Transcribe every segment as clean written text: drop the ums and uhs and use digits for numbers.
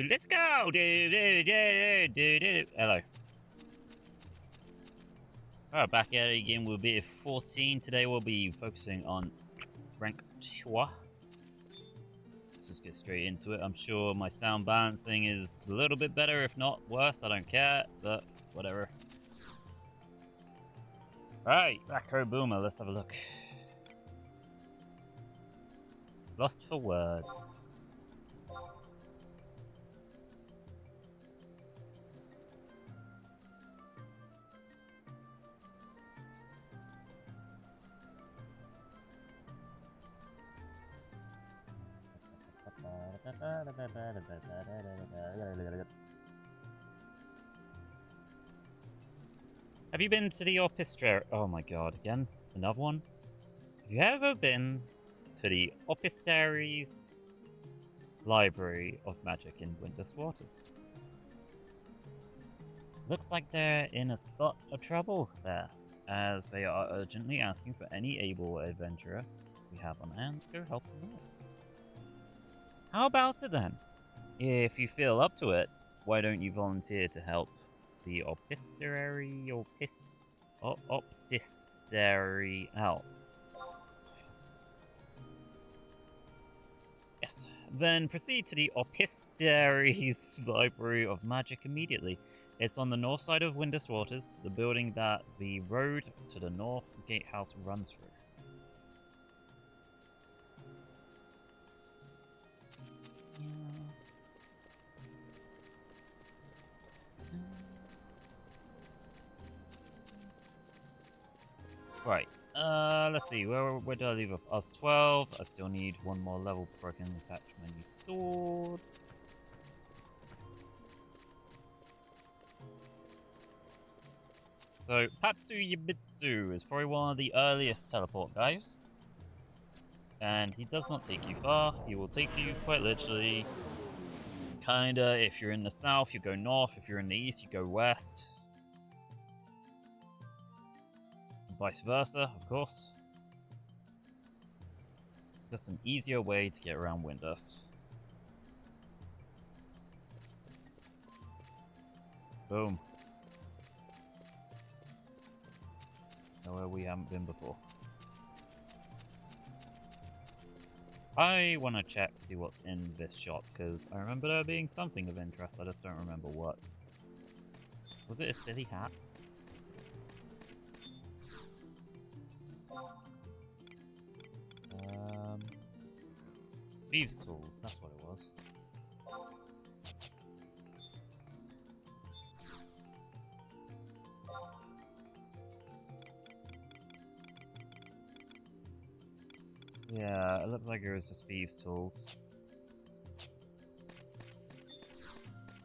Let's go! Hello. Alright, back at it again. We'll be at 14. Today we'll be focusing on rank 2. Let's just get straight into it. I'm sure my sound balancing is a little bit better, if not worse. I don't care, but whatever. Alright, Macro Boomer. Let's have a look. Lost for words. Have you been to the Orchestra? Oh my god, again? Another one? Have you ever been to the Opistaries Library of Magic in Windurst Waters? Looks like they're in a spot of trouble there, as they are urgently asking for any able adventurer we have on hand to go help them out. How about it then? If you feel up to it, why don't you volunteer to help the Opistary out? Yes. Then proceed to the Opistaries Library of Magic immediately. It's on the north side of Windurst Waters, the building that the road to the North Gatehouse runs through. Right, let's see, where did I leave off? I was 12, I still need one more level before I can attach my new sword. So, Patsuyabitsu is probably one of the earliest teleport guys. And he does not take you far, he will take you quite literally. Kinda, if you're in the south, you go north, if you're in the east, you go west. Vice versa, of course. Just an easier way to get around Windurst. Boom. Nowhere we haven't been before. I want to check, see what's in this shop, because I remember there being something of interest, I just don't remember what. Was it a silly hat? Thieves' tools, that's what it was. Yeah, it looks like it was just thieves' tools.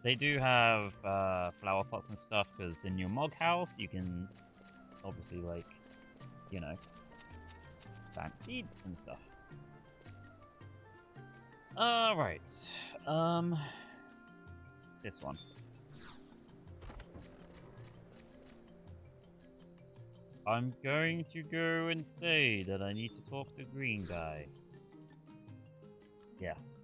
They do have flower pots and stuff, because in your mog house you can obviously, like, you know, plant seeds and stuff. Alright. This one. I'm going to go and say that I need to talk to Green Guy. Yes.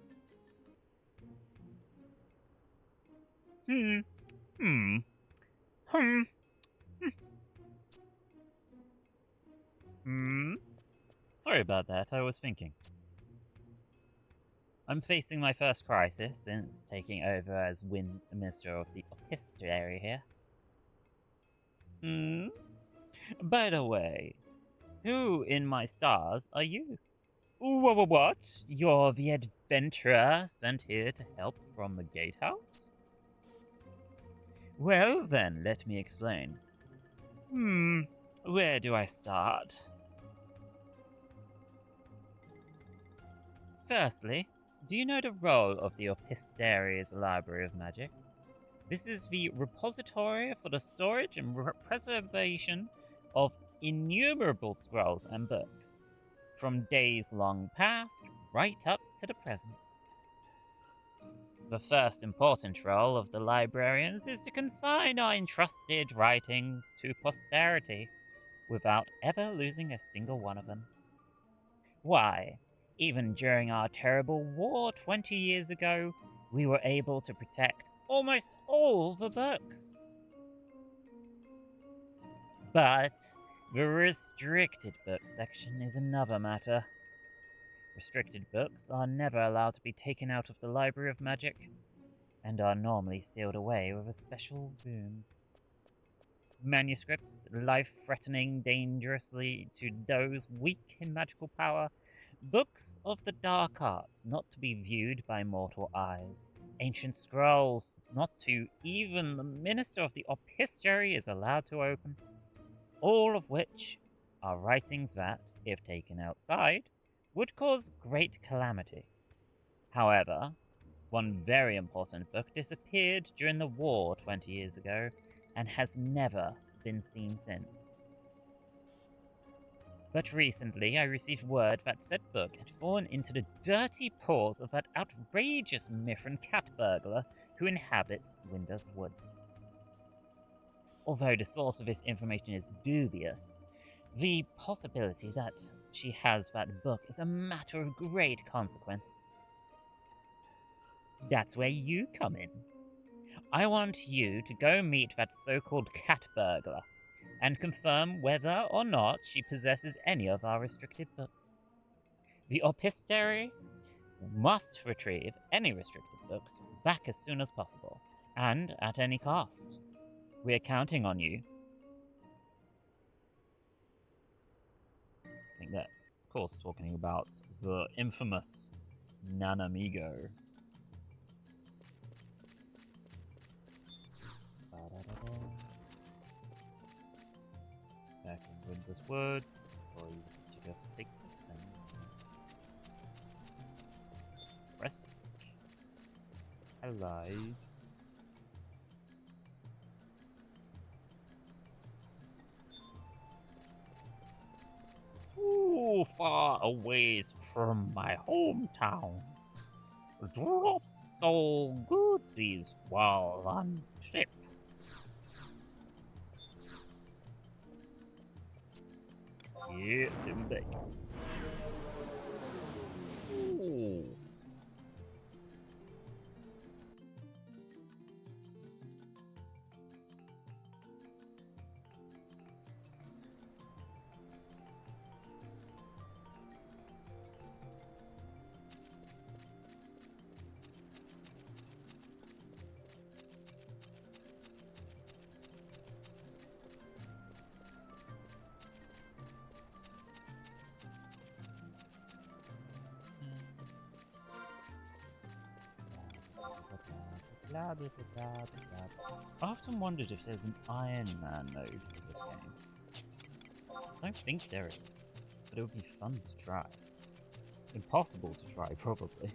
Sorry about that, I was thinking. I'm facing my first crisis since taking over as Minister of the Orchestra here. By the way, who in my stars are you? What? You're the adventurer sent here to help from the gatehouse? Well then, let me explain. Where do I start? Firstly, do you know the role of the Opistaries Library of Magic? This is the repository for the storage and preservation of innumerable scrolls and books, from days long past right up to the present. The first important role of the librarians is to consign our entrusted writings to posterity, without ever losing a single one of them. Why? Even during our terrible war 20 years ago, we were able to protect almost all the books. But the restricted book section is another matter. Restricted books are never allowed to be taken out of the Library of Magic, and are normally sealed away with a special room. Manuscripts, life-threatening dangerously to those weak in magical power, books of the dark arts not to be viewed by mortal eyes, ancient scrolls not to even the minister of the opistery is allowed to open, all of which are writings that, if taken outside, would cause great calamity. However, one very important book disappeared during the war 20 years ago and has never been seen since. But recently I received word that said book had fallen into the dirty paws of that outrageous Mithran cat burglar who inhabits Windurst Woods. Although the source of this information is dubious, the possibility that she has that book is a matter of great consequence. That's where you come in. I want you to go meet that so-called cat burglar and confirm whether or not she possesses any of our restricted books. The opistery must retrieve any restricted books back as soon as possible, and at any cost. We're counting on you. I think that, of course, talking about the infamous Nanamigo. Back in Windurst Woods, please just take this thing. Resting. Hello. Too far away from my hometown. Drop all goodies while on trip. Yeah, them back. Ooh. I often wondered if there's an Iron Man mode for this game. I don't think there is, but it would be fun to try. Impossible to try, probably.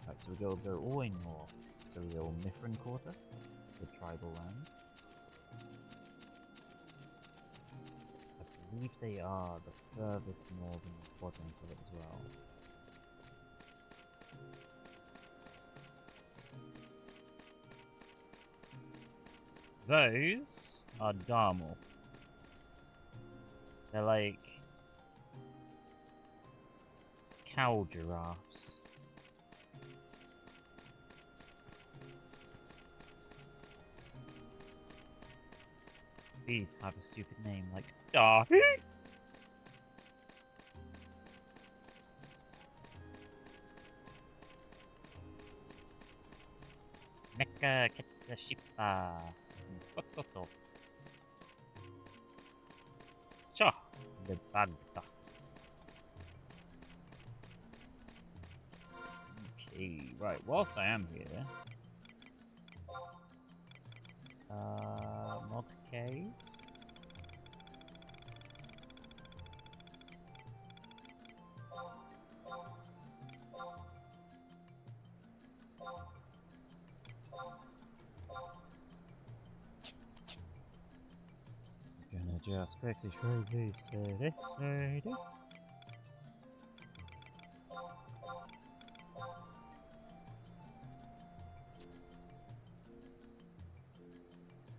Right, so we go all the way north to the old Mithran Quarter, the tribal lands. I believe they are the furthest northern quadrant of it as well. Those are Dharmal. They're like cow giraffes. These have a stupid name like Dahi. Mecha Ketsashipa. Pototo. Cha. The Bagda. Okay, right. Whilst I am here, mod case. Gonna just quickly throw these to this lady.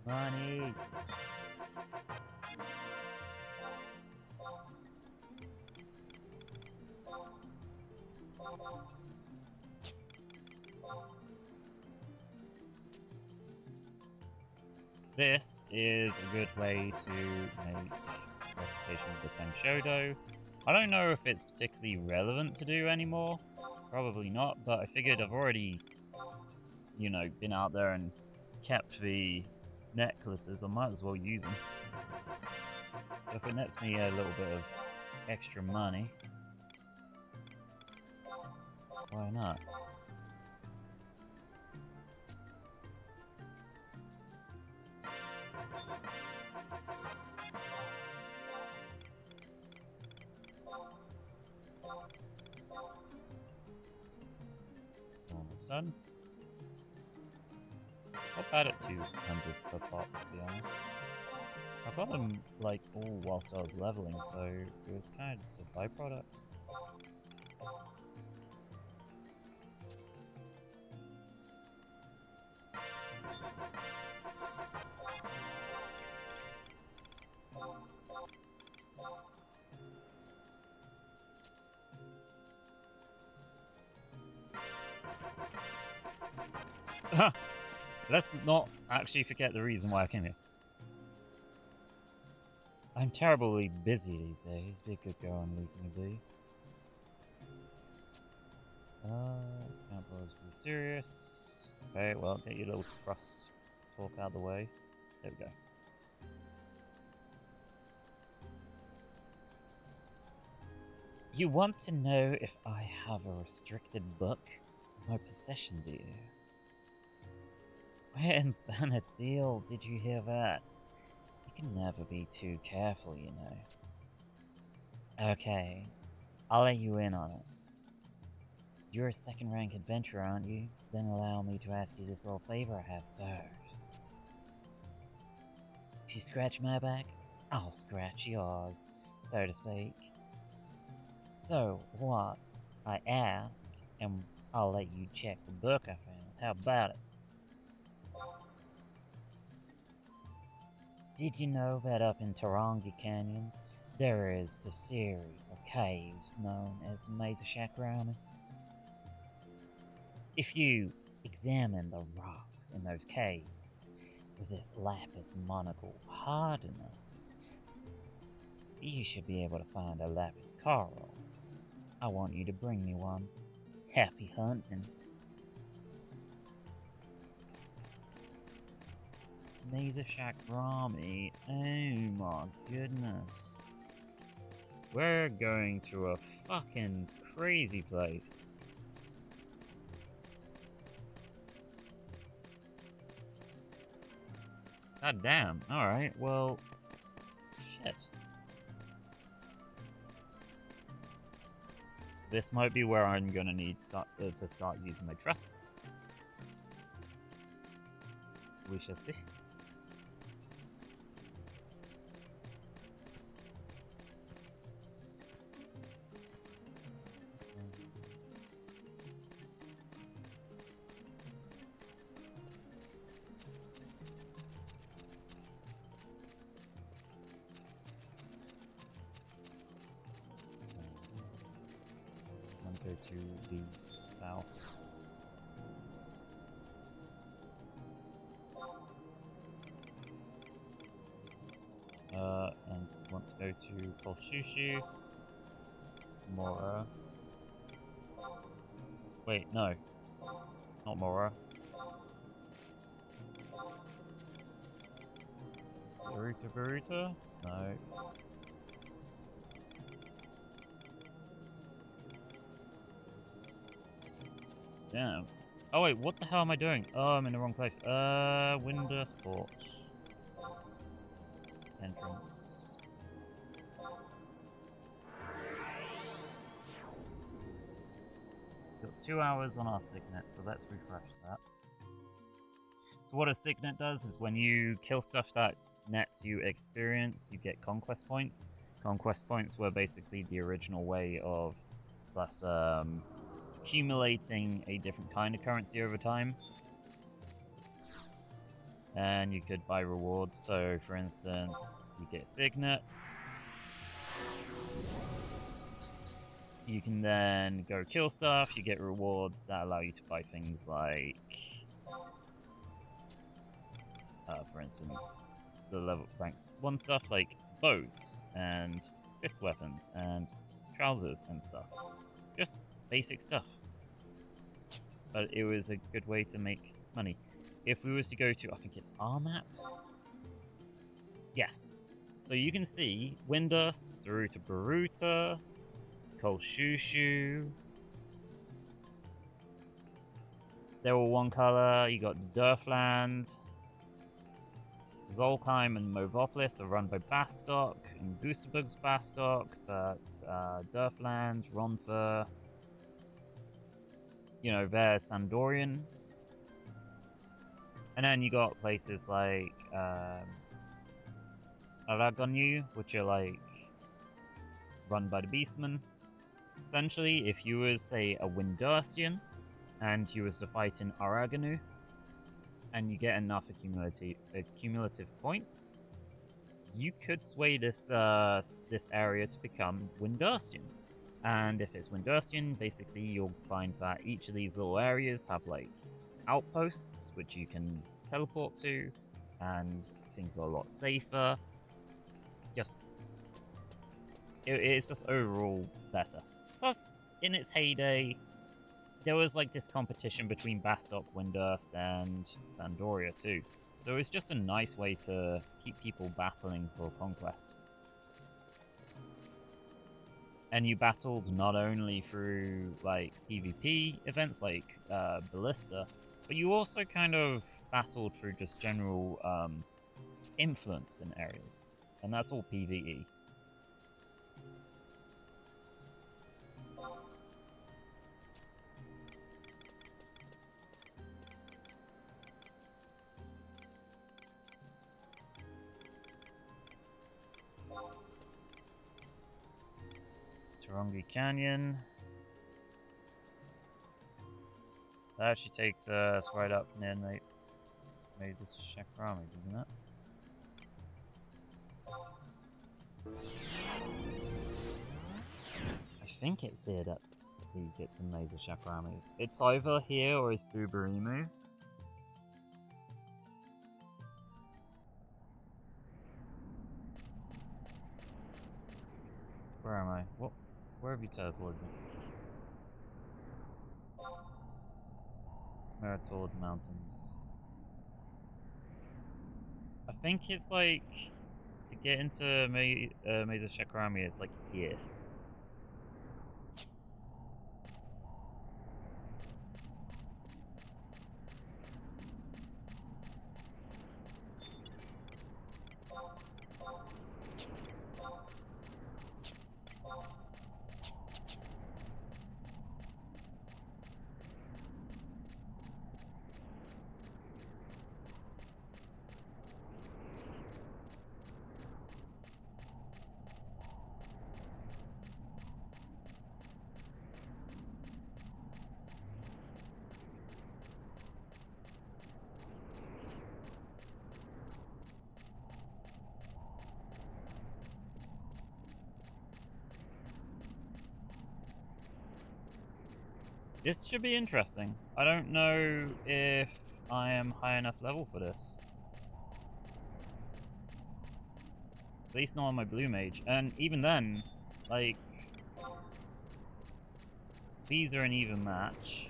Money! This is a good way to make Reputation of the Tenshodo. I don't know if it's particularly relevant to do anymore. Probably not, but I figured I've already, you know, been out there and kept the necklaces. I might as well use them. So if it nets me a little bit of extra money, why not? Almost done. Not bad at 200 per pop, to be honest. I got them, like, all whilst I was leveling, so it was kind of just a byproduct. Let's not actually forget the reason why I came here. I'm terribly busy these days. Be a good girl and leave me be. Can't always be serious. Okay, well, get your little trust talk out of the way. There we go. You want to know if I have a restricted book in my possession, do you? Where in Vanadil did you hear that? You can never be too careful, you know. Okay, I'll let you in on it. You're a second-rank adventurer, aren't you? Then allow me to ask you this little favor I have first. If you scratch my back, I'll scratch yours, so to speak. So, what? I ask, and I'll let you check the book I found. How about it? Did you know that up in Taronga Canyon, there is a series of caves known as the Maze of Shakrami? If you examine the rocks in those caves with this lapis monocle hard enough, you should be able to find a lapis coral. I want you to bring me one. Happy hunting. Maze of Shakrami. Oh my goodness. We're going to a fucking crazy place. God damn. Alright, well... Shit. This might be where I'm gonna need to start using my trusts. We shall see. Go to the south. And want to go to Kolshushu, Mora. Wait, no. Not Mora. Baruta? No. Damn. Oh wait, what the hell am I doing? Oh, I'm in the wrong place. Windurst Port. Entrance. Got 2 hours on our signet, so let's refresh that. So what a signet does is when you kill stuff that nets you experience, you get conquest points. Conquest points were basically the original way of plus accumulating a different kind of currency over time. and you could buy rewards. So, for instance, you get a Signet. You can then go kill stuff. You get rewards that allow you to buy things like, for instance, the level ranks 1 stuff like bows and fist weapons and trousers and stuff. Just basic stuff. But it was a good way to make money. If we was to go to, I think it's our map? Yes. So you can see Windurst, Saruta Baruta, Kolshushu. They're all one color. You got Durfland. Zolkheim and Movopolis are run by Bastok, and Boosterbug's Bastok, but Durfland, Ronfer, you know, they're Sandorian. And then you got places like Aragonu, which are like run by the Beastmen. Essentially, if you were, say, a Windurstian, and you was to fight in Aragonu, and you get enough accumulative points, you could sway this this area to become Windurstian. And if it's Windurstian, basically you'll find that each of these little areas have like outposts which you can teleport to, and things are a lot safer. It's just overall better. Plus, in its heyday, there was like this competition between Bastok, Windurst, and Sandoria too. So it's just a nice way to keep people battling for conquest. And you battled not only through like PvP events like Ballista, but you also kind of battled through just general influence in areas. And that's all PvE. Tarongi Canyon. That actually takes us right up near Mazes Shakrami, doesn't it? I think it's here that we get to Mazes Shakrami. It's either here or it's Buburimu. Where am I? What? Where have you teleported me? Meritord Mountains. I think it's like, to get into Mesa Shakrami, it's like here. This should be interesting. I don't know if I am high enough level for this. At least not on my blue mage. And even then, like, these are an even match.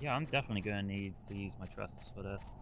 Yeah, I'm definitely going to need to use my trusts for this.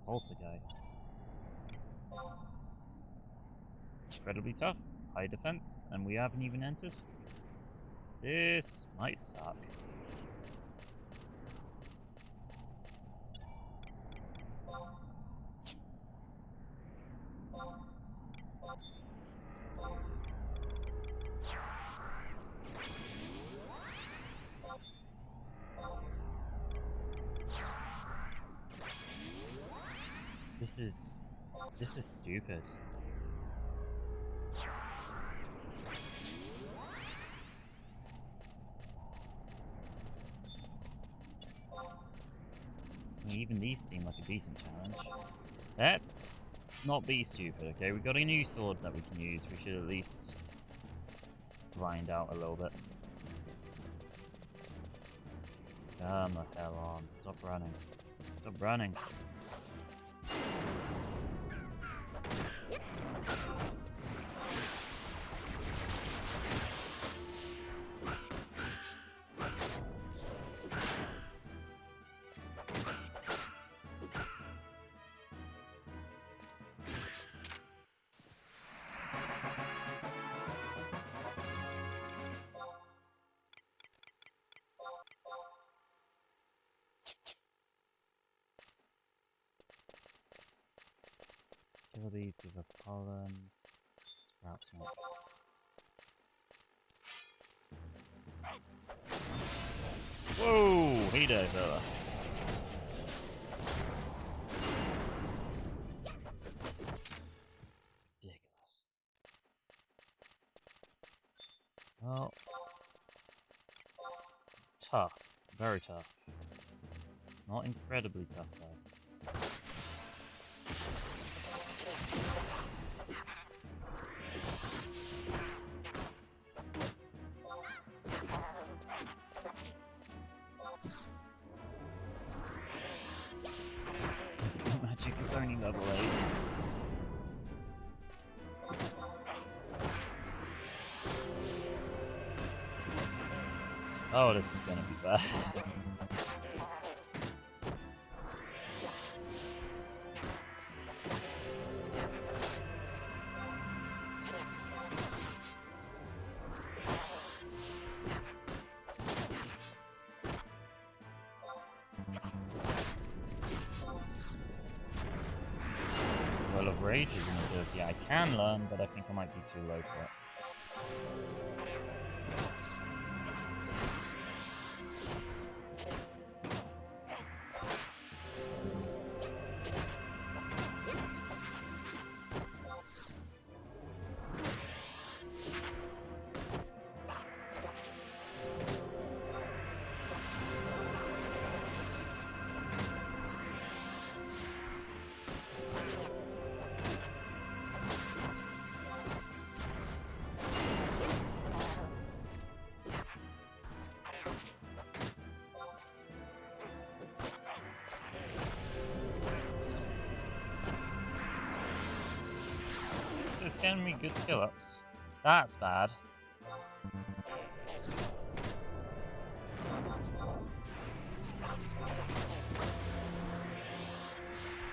poltergeists. Incredibly tough, high defense, and we haven't even entered. This might suck. This is stupid. I mean, even these seem like a decent challenge. Let's not be stupid, okay? We got a new sword that we can use. We should at least grind out a little bit. Come the hell on. Stop running. Stop running. Kill these, give us pollen. Sprout smoke. Whoa! Hey there, fella. Ridiculous. Well, tough. Very tough. It's not incredibly tough, though. Magic is only level 8. Oh, this is gonna be bad. Well, of Rage is an ability I can learn, but I think I might be too low for it. It's getting me good skill ups. That's bad.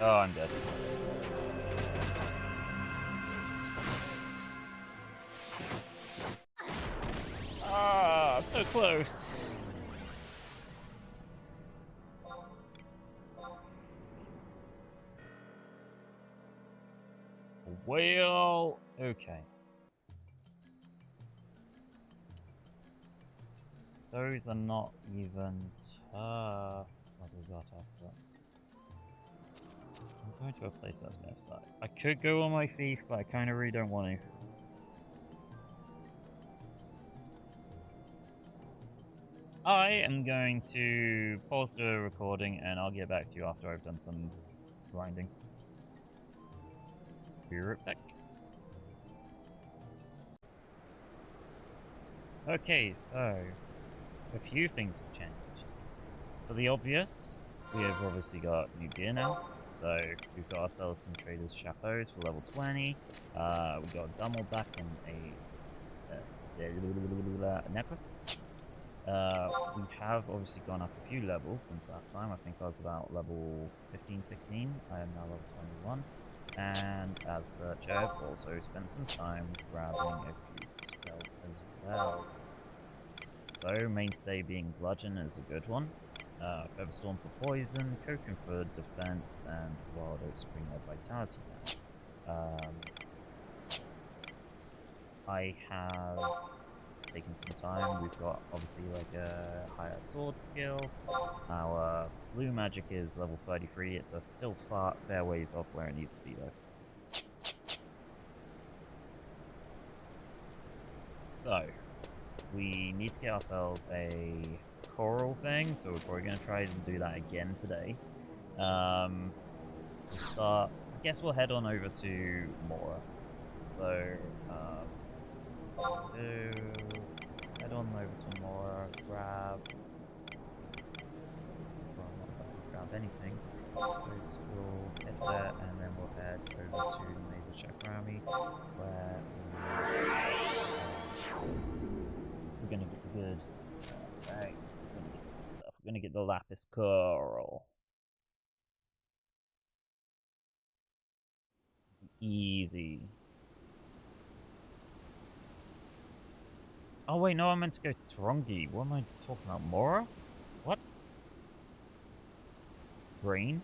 Oh, I'm dead. Ah, so close. Well, okay. Those are not even tough. Well, those are tough, but I'm going to a place that's gonna suck. I could go on my thief, but I kind of really don't want to. I am going to pause the recording, and I'll get back to you after I've done some grinding. Be right back. Okay, so a few things have changed. For the obvious, we have obviously got new gear now. So we've got ourselves some traders' chapeaus for level 20. We got a Dummel back and a necklace. We have obviously gone up a few levels since last time. I think I was about level 15, 16. I am now level 21. And as such, I've also spent some time grabbing a few spells as well. So, mainstay being Bludgeon is a good one. Featherstorm for poison, Cocoon for defense, and Wild Oat Spring of Vitality down. I have taken some time. We've got obviously like a higher sword skill. Our blue magic is level 33. It's still fair ways off where it needs to be though. So, we need to get ourselves a coral thing, so we're probably going to try and do that again today. We'll start, I guess we'll head on over to Mora. So, head on over to Mora, grab anything. I suppose we'll head there, and then we'll head over to Mesa Chakrami, where we're gonna get the good stuff, right? We're gonna get the good stuff. We're gonna get the Lapis Coral. Easy. Oh wait, no, I meant to go to Tarongi. What am I talking about? Mora? What? Green?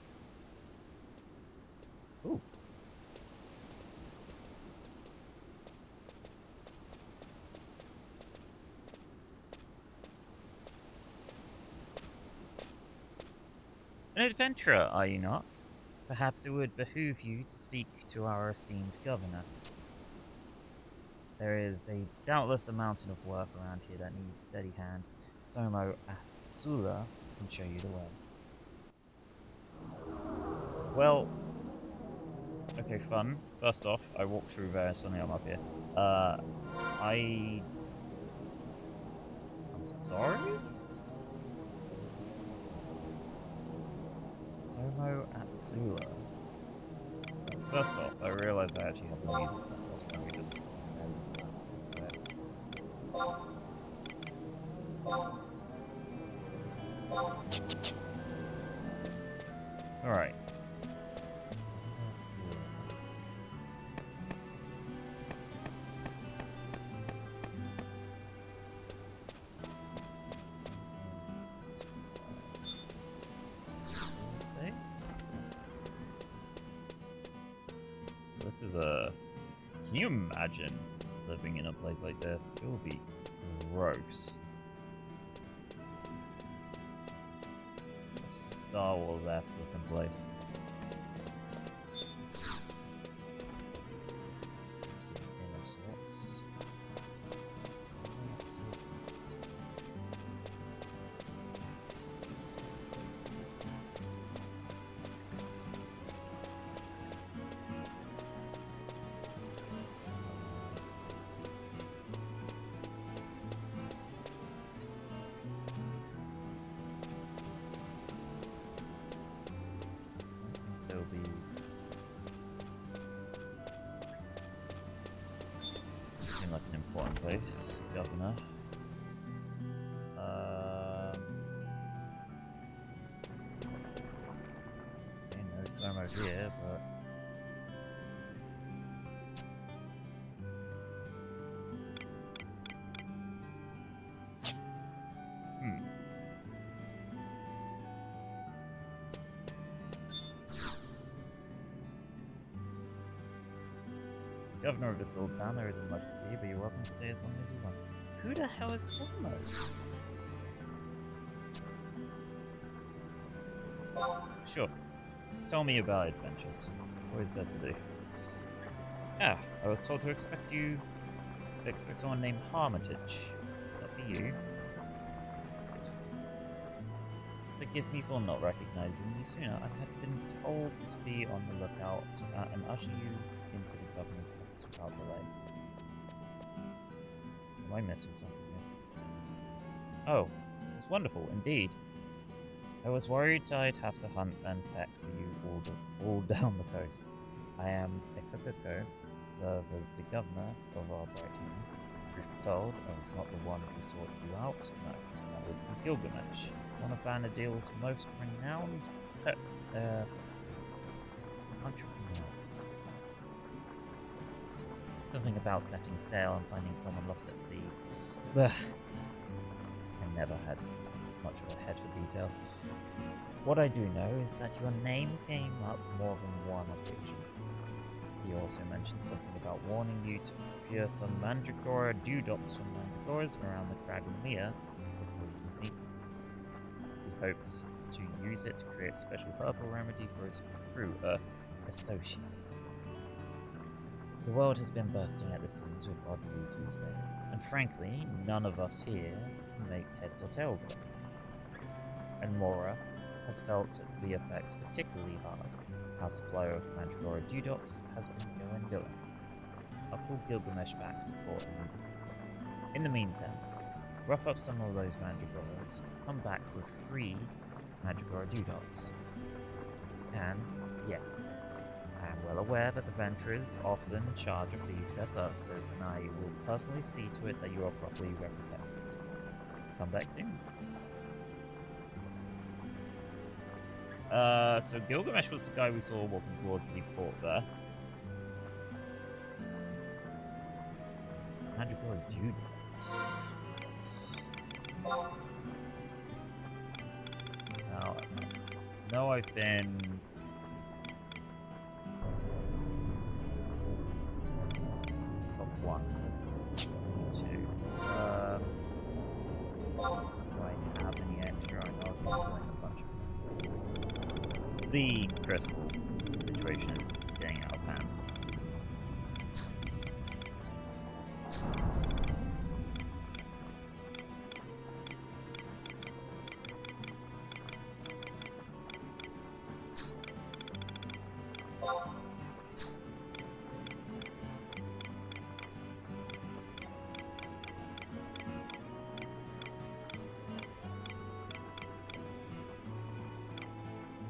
Ooh. An adventurer, are you not? Perhaps it would behoove you to speak to our esteemed governor. There is a doubtless a mountain of work around here that needs steady hand. Somo Atsula can show you the way. Well, okay, fun. First off, I walked through there, suddenly I'm up here. I'm sorry? Somo Atsula. First off, I realize I actually have the music turned off, so let me just... Alright. This is a... Can you imagine living in a place like this? It would be gross. It's a Star Wars-esque looking place. Like an important place, governor. Okay, no Somo here, but Governor of this little town, there isn't much to see, but you're welcome to stay as long as you want. Who the hell is Somo? Sure. Tell me about adventures. What is there to do? Ah, I was told to expect someone named Armitage. That be you? Forgive me for not recognizing you sooner. I had been told to be on the lookout and usher you into the governor's office without delay. Am I missing something here? Oh, this is wonderful, indeed. I was worried I'd have to hunt and peck for you all down the coast. I am Ekokoko, serve as the governor of our bright home. Truth be told, I was not the one who sought you out. No, would be Gilgamesh, one of Vanadil's most renowned entrepreneurs. Something about setting sail and finding someone lost at sea. Ugh. I never had much of a head for details. What I do know is that your name came up more than one occasion. He also mentioned something about warning you to procure some Mandragora dewdrops from Mandragoras around the Kragamia before you meet them. He hopes to use it to create a special herbal remedy for his crew, associates. The world has been bursting at the seams with odd news these days, and frankly, none of us here can make heads or tails of it. And Mora has felt the effects particularly hard. Our supplier of Mandragora dewdrops has been going. I'll pull Gilgamesh back to port immediately. In the meantime, rough up some of those Mandragoras, come back with 3 Mandragora dewdrops. And, yes, I am well aware that adventurers often charge a fee for their services, and I will personally see to it that you are properly recompensed. Come back soon. So Gilgamesh was the guy we saw walking towards the port there. Mandragora dewdrops. Now, I know I've been... Got 1, 2. Do I have any extra? I know I've been killing a bunch of things. The crystal situation is getting out of hand.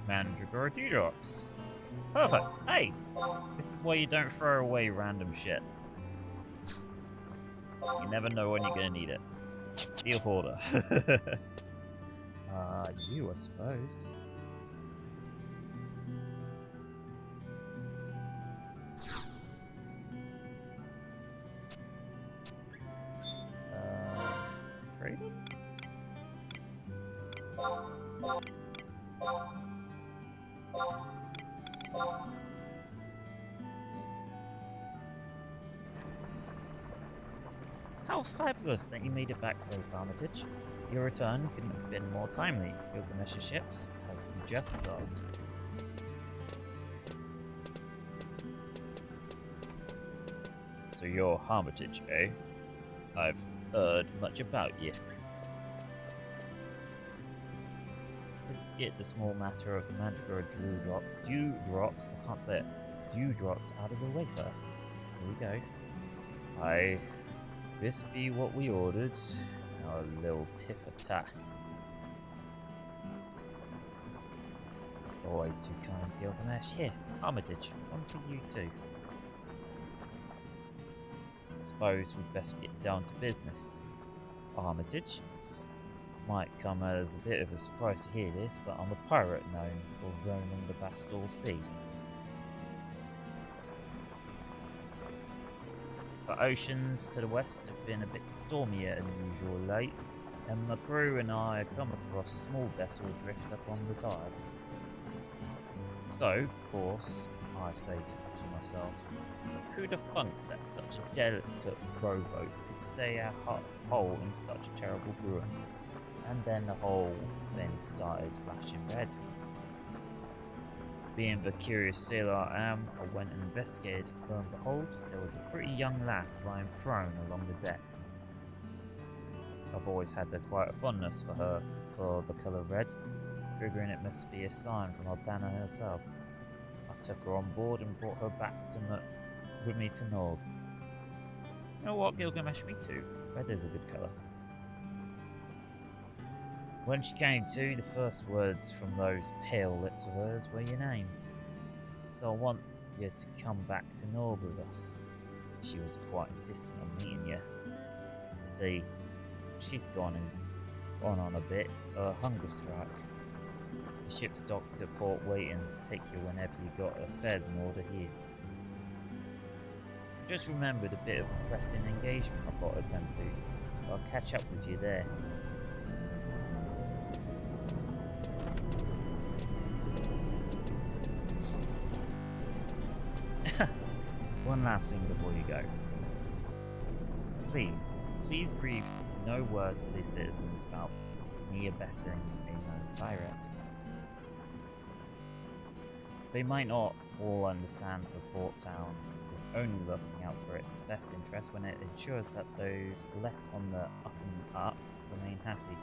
Mandragora dewdrops. Perfect. Hey, this is why you don't throw away random shit. You never know when you're gonna need it. Be a hoarder. You, I suppose. Traded? How fabulous that you made it back safe, Armitage. Your return couldn't have been more timely. Gilgamesh's ship has just docked. So you're Armitage, eh? I've heard much about you. Let's get the small matter of the Mandragora dewdrops, I can't say it, dewdrops out of the way first. Here we go. Aye, this be what we ordered. Our little tit-for-tat. Always too kind, Gilgamesh. Here, Armitage, one for you too. Suppose we'd best get down to business. Armitage. Might come as a bit of a surprise to hear this, but I'm a pirate known for roaming the Bastille Sea. The oceans to the west have been a bit stormier than usual late, and my crew and I come across a small vessel adrift up on the tides. So, of course, I say to myself, who'd have thunk that such a delicate rowboat could stay our hull in such a terrible ruin? And then the whole thing started flashing red. Being the curious sailor I am, I went and investigated. Lo and behold, there was a pretty young lass lying prone along the deck. I've always had quite a fondness for her, for the colour red, figuring it must be a sign from Altana herself. I took her on board and brought her back with me to Norg. You know what, Gilgamesh, me too. Red is a good colour. When she came to, the first words from those pale lips of hers were your name. So I want you to come back to Norg with us. She was quite insistent on meeting you. You see, she's gone and Gone on a bit, a hunger strike. The ship's docked at port waiting to take you whenever you got affairs in order here. I just remembered a bit of a pressing engagement I've got to attend to. I'll catch up with you there. One last thing before you go. Please breathe no word to the citizens about me abetting a known pirate. They might not all understand the port town is only looking out for its best interest when it ensures that those less on the up and up remain happy.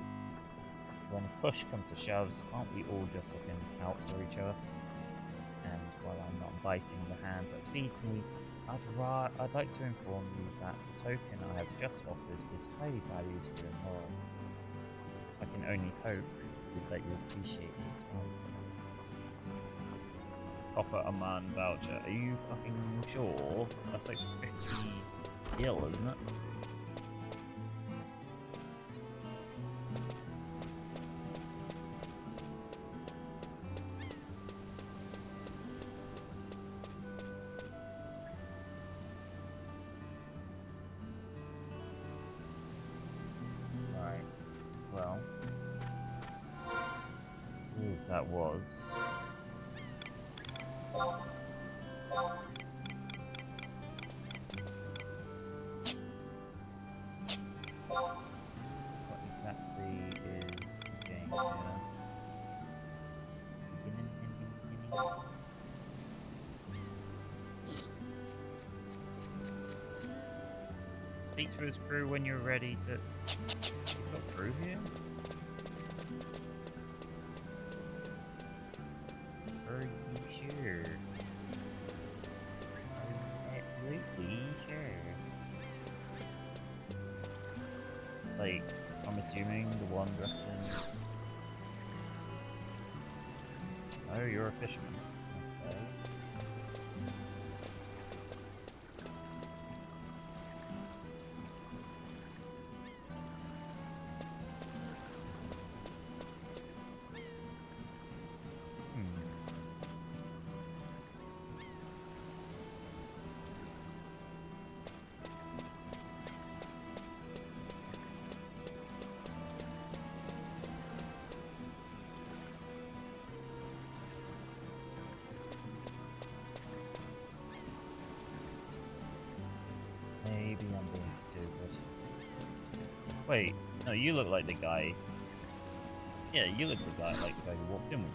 When push comes to shoves, aren't we all just looking out for each other? And while I'm not biting the hand that feeds me, I'd like to inform you that the token I have just offered is highly valued here in Laurel. I can only hope that you appreciate its value. Copper a man voucher. Are you fucking sure? That's like 50 gil, isn't it? That was. What exactly is the game here? Speak to his crew when you're ready to. He's got crew here? Are you sure? Are you absolutely sure? Like, I'm assuming the one dressed in... Oh, you're a fisherman. Okay. Maybe I'm being stupid. Wait, no, you look like the guy. Yeah, you look like the guy who walked in with me.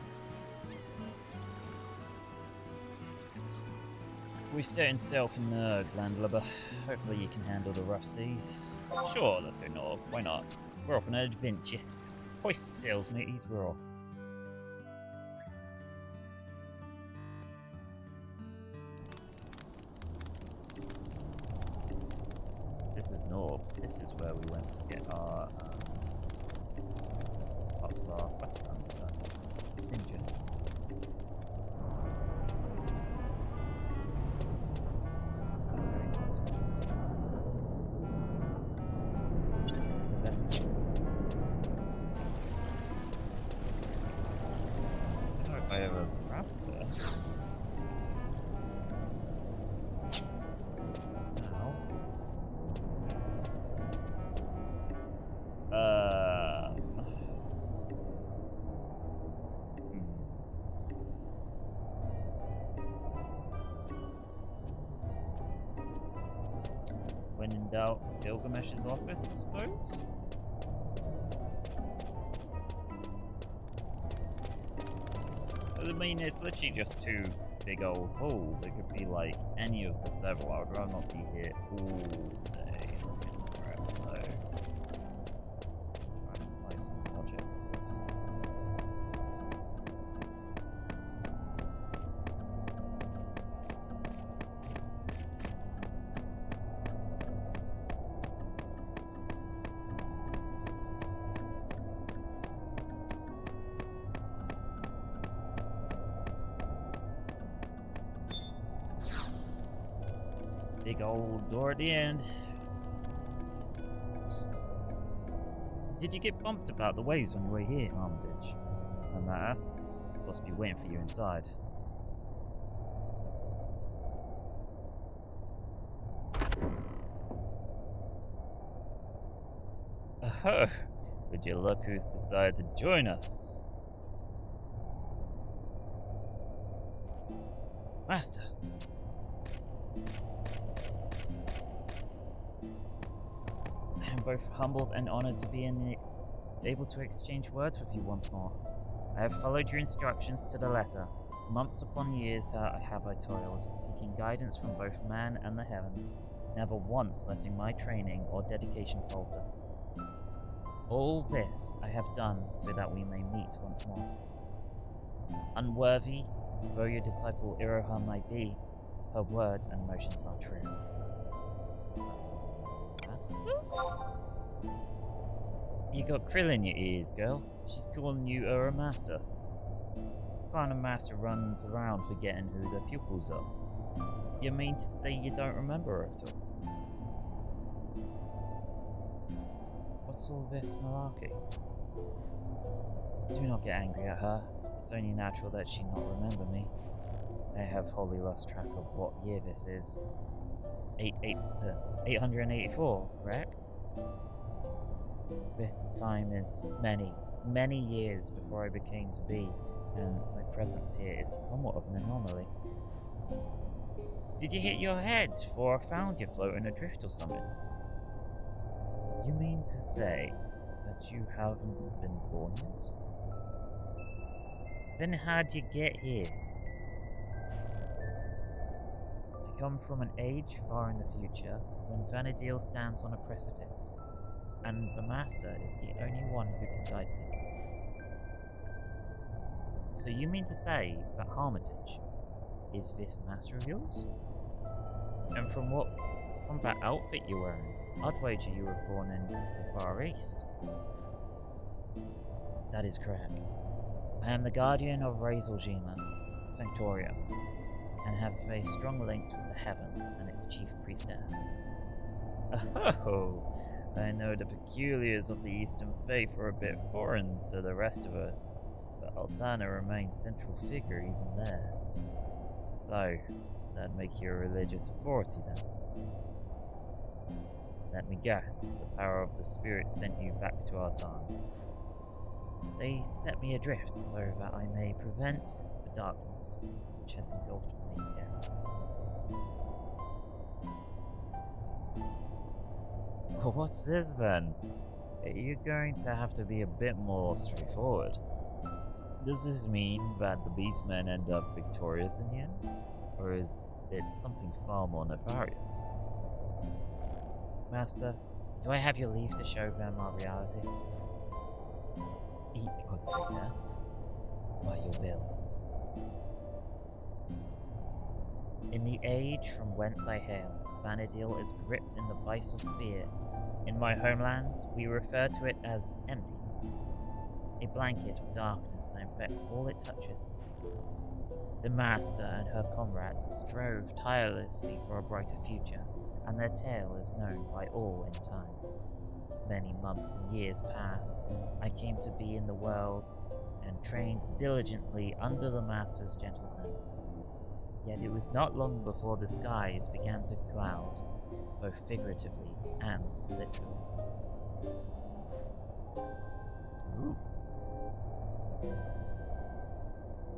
We're setting sail for Nurg, landlubber. Hopefully you can handle the rough seas. Sure, let's go Nog. Why not? We're off on an adventure. Hoist the sails, mateys. We're off. This is Nog. This is where we went to get our parts of our quest done. Engine. It's a very nice place. The best is. I don't know if I ever grabbed this. When in doubt, Gilgamesh's office, I suppose? I mean, it's literally just two big old holes. It could be like any of the several. I would rather not be here all day looking for it, so try and apply some logic to this. Big old door at the end. Did you get bumped about the waves on your way here, Armitage? No matter. Must be waiting for you inside. Oh, would you look who's decided to join us? Master! I am both humbled and honored to be able to exchange words with you once more. I have followed your instructions to the letter. Months upon years have I toiled, seeking guidance from both man and the heavens, never once letting my training or dedication falter. All this I have done so that we may meet once more. Unworthy, though your disciple Iroha might be, her words and emotions are true. Master? You got krill in your ears, girl. She's calling you a master. What kind of master runs around forgetting who their pupils are? You mean to say you don't remember her at all? What's all this malarkey? Do not get angry at her. It's only natural that she not remember me. I have wholly lost track of what year this is. 884, correct? This time is many, many years before I became to be, and my presence here is somewhat of an anomaly. Did you hit your head, for I found you floating adrift or something? You mean to say that you haven't been born yet? Then how'd you get here? I come from an age far in the future, when Vanadil stands on a precipice, and the Master is the only one who can guide me. So you mean to say that Armitage is this Master of yours? And from that outfit you're wearing, I'd wager you were born in the Far East. That is correct. I am the guardian of Reiseljima Sanctorium, and have a strong link with the heavens and its chief priestess. Oh, I know the peculiars of the Eastern faith are a bit foreign to the rest of us, but Aldana remains central figure even there. So, that'd make you a religious authority then. Let me guess, the power of the spirit sent you back to our time. They set me adrift so that I may prevent the darkness which has engulfed my era. What's this then? You're going to have to be a bit more straightforward. Does this mean that the beastmen end up victorious in the end? Or is it something far more nefarious? Master, do I have your leave to show them our reality? Eat Otsuka by your will. In the age from whence I hail, Vanadil is gripped in the vice of fear. In my homeland, we refer to it as emptiness, a blanket of darkness that infects all it touches. The Master and her comrades strove tirelessly for a brighter future, and their tale is known by all in time. Many months and years passed. I came to be in the world and trained diligently under the Master's gentle hand. Yet it was not long before the skies began to cloud, both figuratively and literally. Ooh.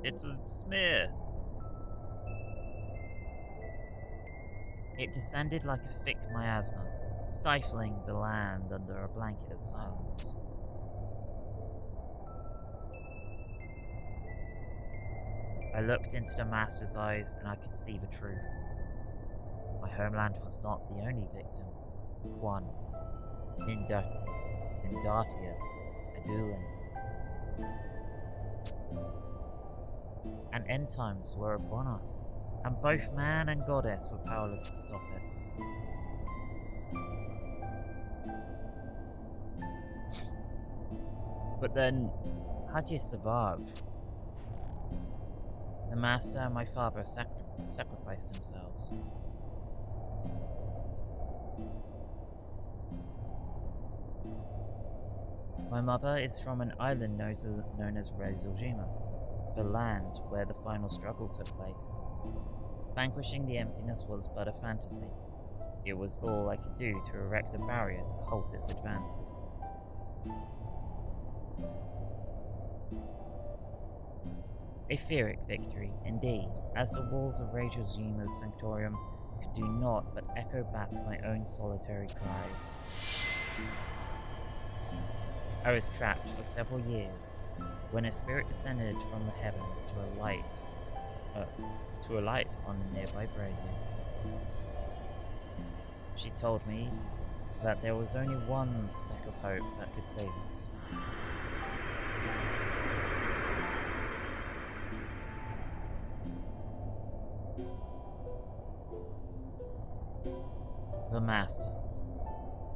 It's a smear. It descended like a thick miasma, stifling the land under a blanket of silence. I looked into the Master's eyes and I could see the truth. My homeland was not the only victim. Quan, Mindatia, Adulin, and end times were upon us, and both man and goddess were powerless to stop it. But then, how do you survive? The Master and my father sacrificed themselves. My mother is from an island known as Reizojima, the land where the final struggle took place. Vanquishing the emptiness was but a fantasy. It was all I could do to erect a barrier to halt its advances. A Pyrrhic victory, indeed, as the walls of Reizoshima's sanctorium could do naught but echo back my own solitary cries. I was trapped for several years, when a spirit descended from the heavens to alight on a nearby brazier. She told me that there was only one speck of hope that could save us. The Master.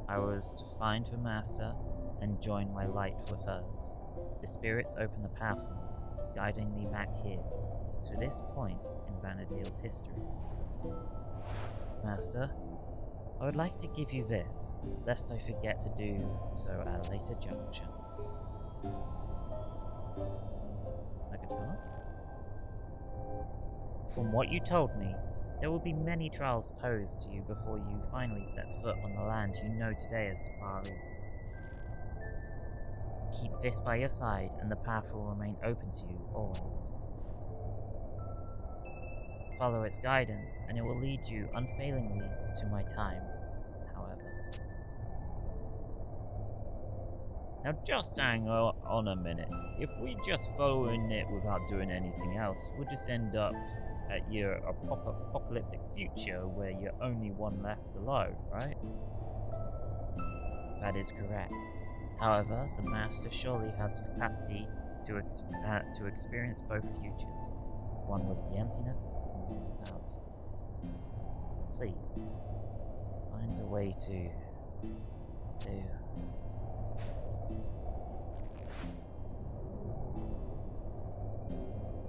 I was to find the Master and join my light with hers. The spirits opened the path for me, guiding me back here, to this point in Vanadil's history. Master, I would like to give you this, lest I forget to do so at a later juncture. I could come up? From what you told me, there will be many trials posed to you before you finally set foot on the land you know today as the Far East. Keep this by your side, and the path will remain open to you always. Follow its guidance, and it will lead you unfailingly to my time, however. Now just hang on a minute. If we just follow in it without doing anything else, we'll just end up at your apocalyptic future where you're only one left alive, right? That is correct. However, the Master surely has the capacity to experience both futures, one with the emptiness and one without. Please, find a way to...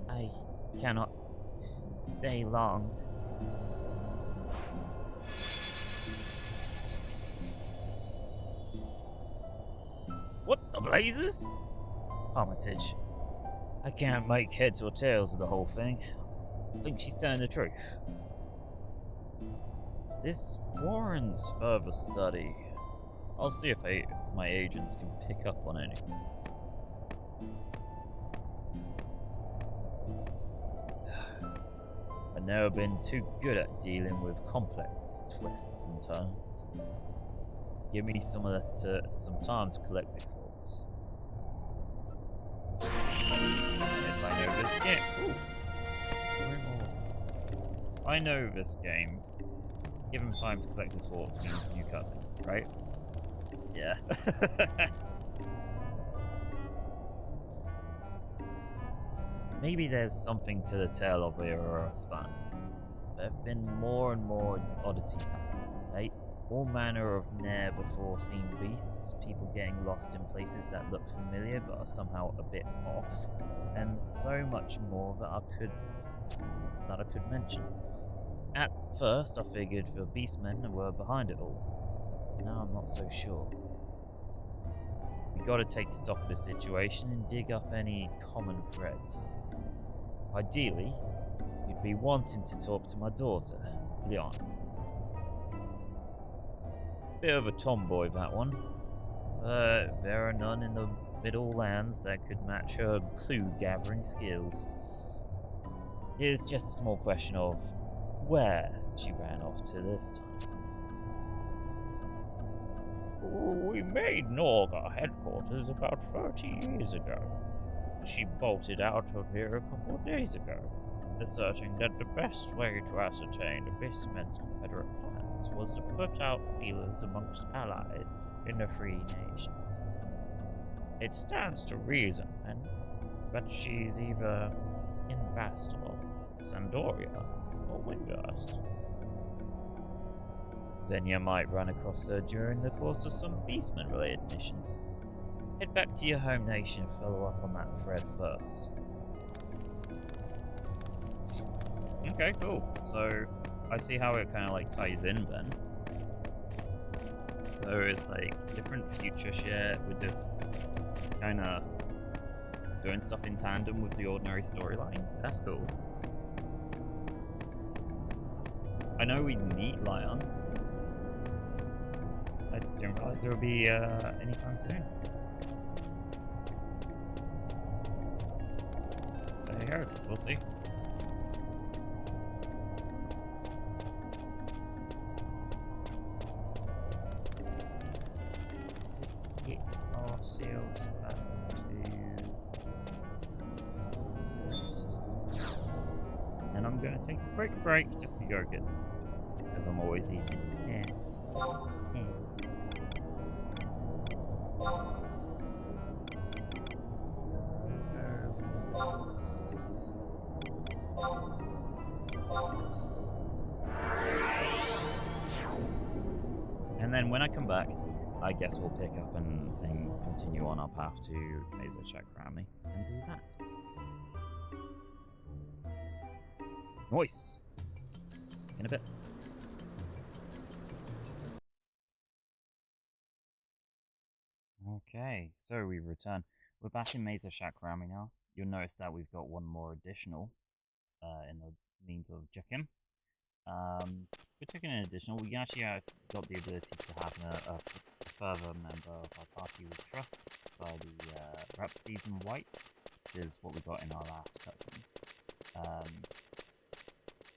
I cannot stay long. What the blazes? Armitage. I can't make heads or tails of the whole thing. I think she's telling the truth. This warrants further study. I'll see if my agents can pick up on anything. I've never been too good at dealing with complex twists and turns. Give me some time to collect my thoughts. If I know this game, I know this game. Give him time to collect his thoughts means new cutscene, right? Yeah. Maybe there's something to the tale of Aurora Span. There have been more and more oddities happening, right? All manner of ne'er-before-seen beasts, people getting lost in places that look familiar but are somehow a bit off, and so much more that I could mention. At first, I figured the beastmen were behind it all. But now I'm not so sure. We gotta take stock of the situation and dig up any common threads. Ideally, you'd be wanting to talk to my daughter, Leon. Bit of a tomboy, that one. There are none in the Middle Lands that could match her clue-gathering skills. Here's just a small question of where she ran off to this time. We made Norg our headquarters about 30 years ago. She bolted out of here a couple of days ago, asserting that the best way to ascertain the Beastmen's Confederate plans was to put out feelers amongst allies in the Free Nations. It stands to reason, then, that she's either in Bastel, Sandoria, or Windurst. Then you might run across her during the course of some Beastman-related missions. Head back to your home nation and follow up on that thread first. Okay, cool. So, I see how it kind of like ties in then. So it's like different future shit with this kind of doing stuff in tandem with the ordinary storyline. That's cool. I know we meet Lion. I just didn't realize it would be anytime soon. There you go. We'll see. Let's get ourselves back to Windurst. And I'm going to take a quick break just to go get some food, as I'm always eating. Yeah. Yeah. Let's go. And then when I come back, I guess we'll pick up and continue on our path to Mesa Chakrami and do that. Nice! In a bit. Okay, so we've returned. We're back in Mesa Chakrami now. You'll notice that we've got one more additional in the means of Jekim. We're taking an additional. We actually got the ability to have a further member of our party with trusts for the Rhapsodies in White, which is what we got in our last cutscene.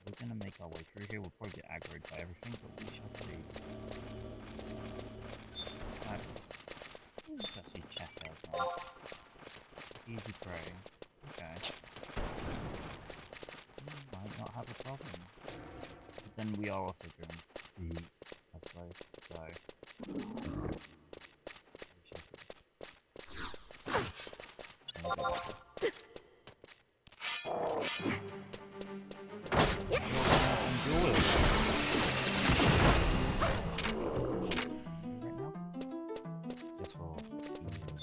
We're going to make our way through here. We'll probably get aggroed by everything, but we shall see. Let's actually check ours out. Easy prey. Okay. Might not have a problem. But then we are also doing the I suppose. So we shall see. Right now? Just for ease of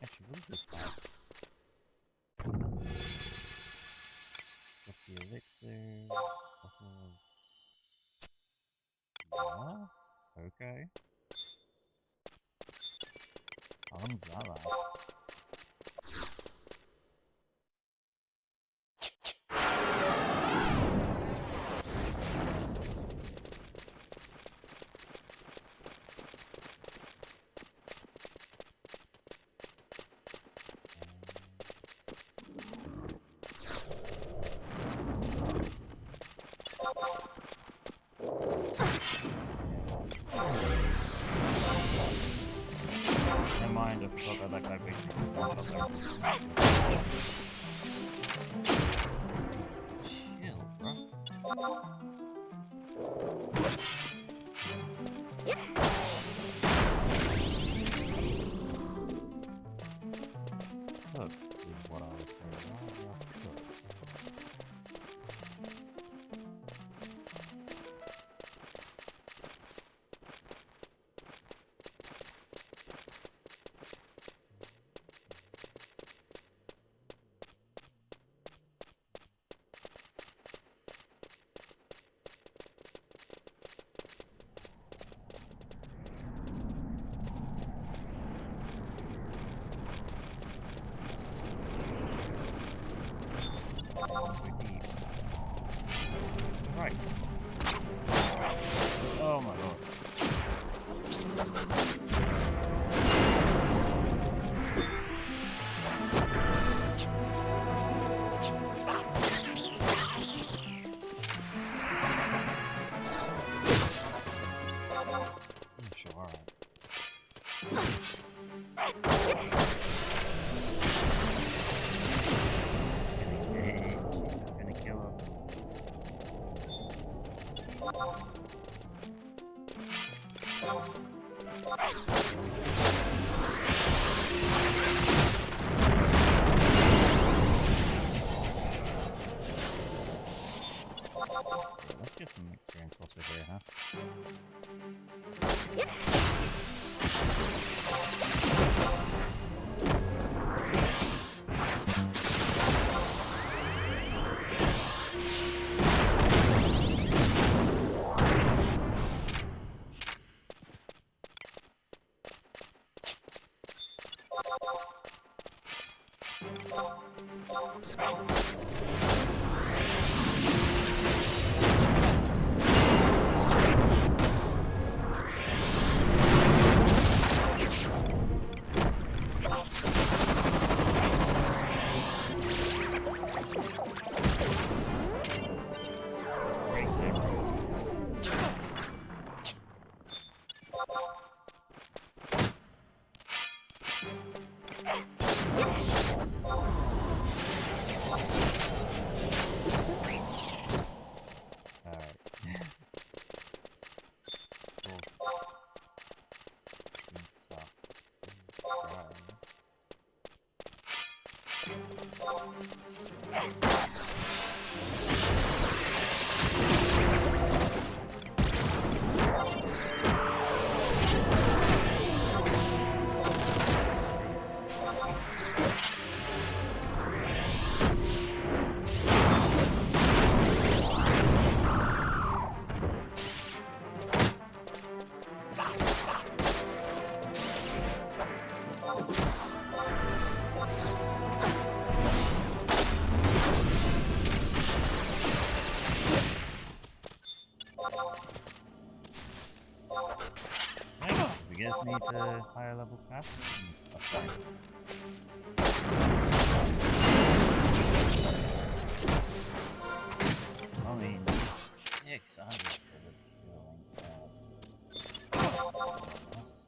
Actually, what is this stuff? What's the elixir? Bottle of... Yeah? Okay. How long does that last? Never mind, I forgot that that guy basically one shot there. Chill, bro. Cooked is what I would say. Cooked. Right. Oh my lord. Sure, alright. It's gonna kill him. Let's get some experience whilst we're here, huh? You guys need to higher levels faster? That's fine. I mean, 600 for killing us.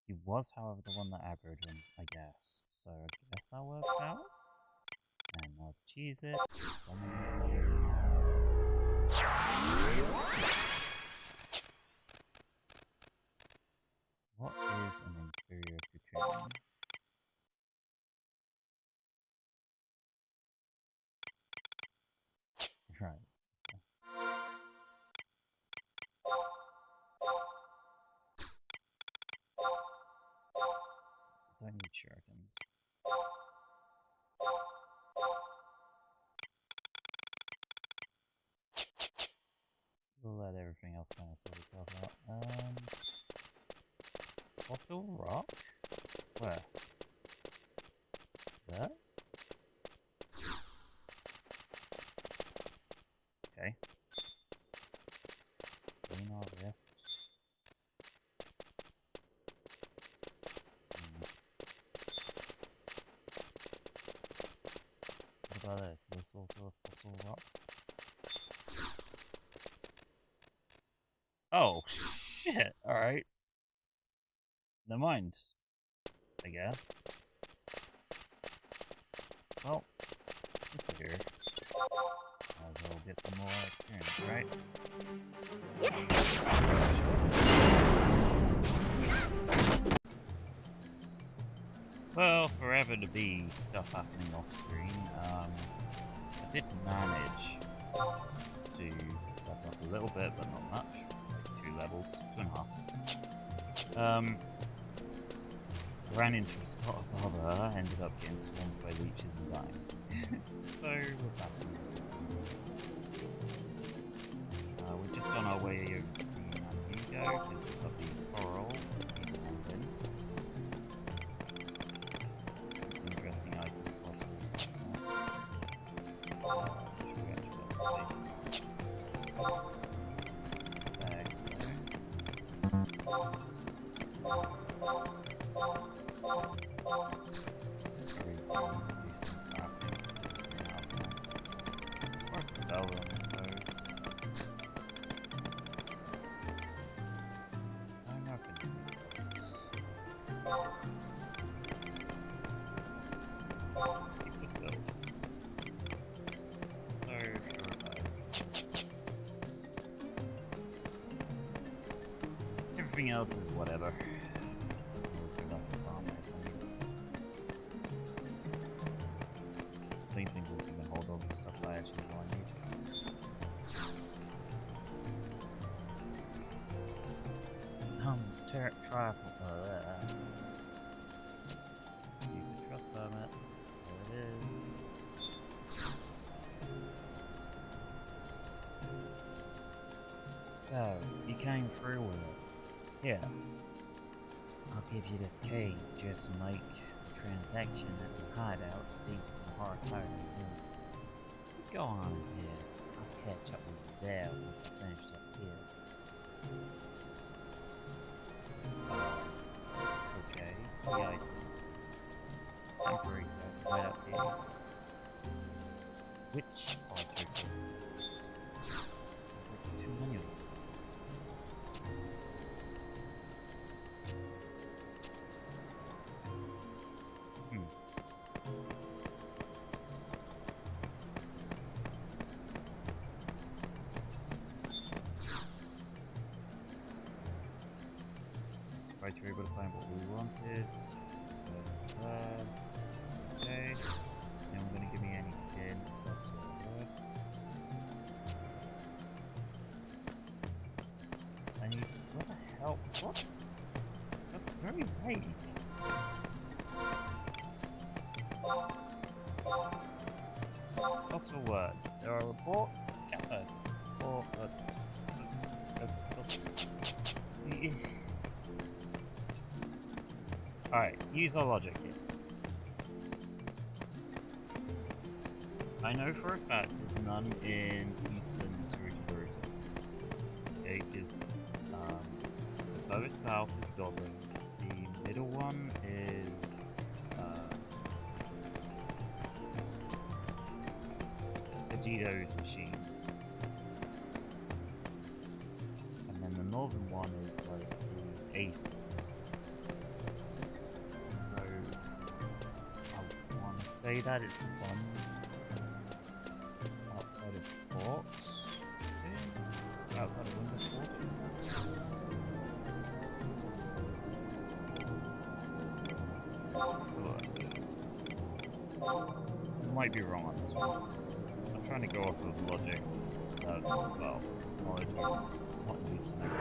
He was, however, the one that aggroed him, I guess. So I guess that works out. And now to cheese it, what is an inferior cocoon? Right. Don't need shurikens. We'll let everything else kind of sort itself out. Fossil rock? Where? There? Okay. Lunar rift. What about this? Is this also a fossil rock? Oh, shit! Alright. Never mind. I guess. Well, since we're here, might as well get some more experience, right? Well, forever to be stuff happening off screen, I did manage to level up a little bit, but not much. Like 2 levels, 2.5. Ran into a spot of bother, ended up getting swarmed by leeches and dying. So, we're back in the we're just on our way over to see Amigo, because we've got the coral in. Some interesting items whilst we're using that. So, we actually got space bags there. Sell them, I suppose. I don't know if I do those. Keep the sell. So sure about it. Everything else is whatever. Let's go back to the farm. Main things that we can hold on to stuff I actually know I need. Try for stupid trust permit. There it is. So, you came through with it. Here. I'll give you this key. Just make a transaction at the hideout deep in the heart of the woods. Go on in here. I'll catch up with you there once I finished up here. Okay, the item. Temporary growth right up here. Which object is? There's like too many of them. Surprised we were able to find what we wanted. Okay. Then we're gonna give me anything access to it. I need. What the hell? What? That's very vague. Hostile words. There are reports. Alright, use our logic here. I know for a fact there's none in Eastern Surrey. Okay, because the furthest south is Goblins, the middle one is Vegeto's machine. And then the northern one is like the Aces. So I want to say that it's the one outside of Port. Okay. Outside of Windurst. So I might be wrong on this one. I'm trying to go off of logic, well, knowledge of what needs to make it.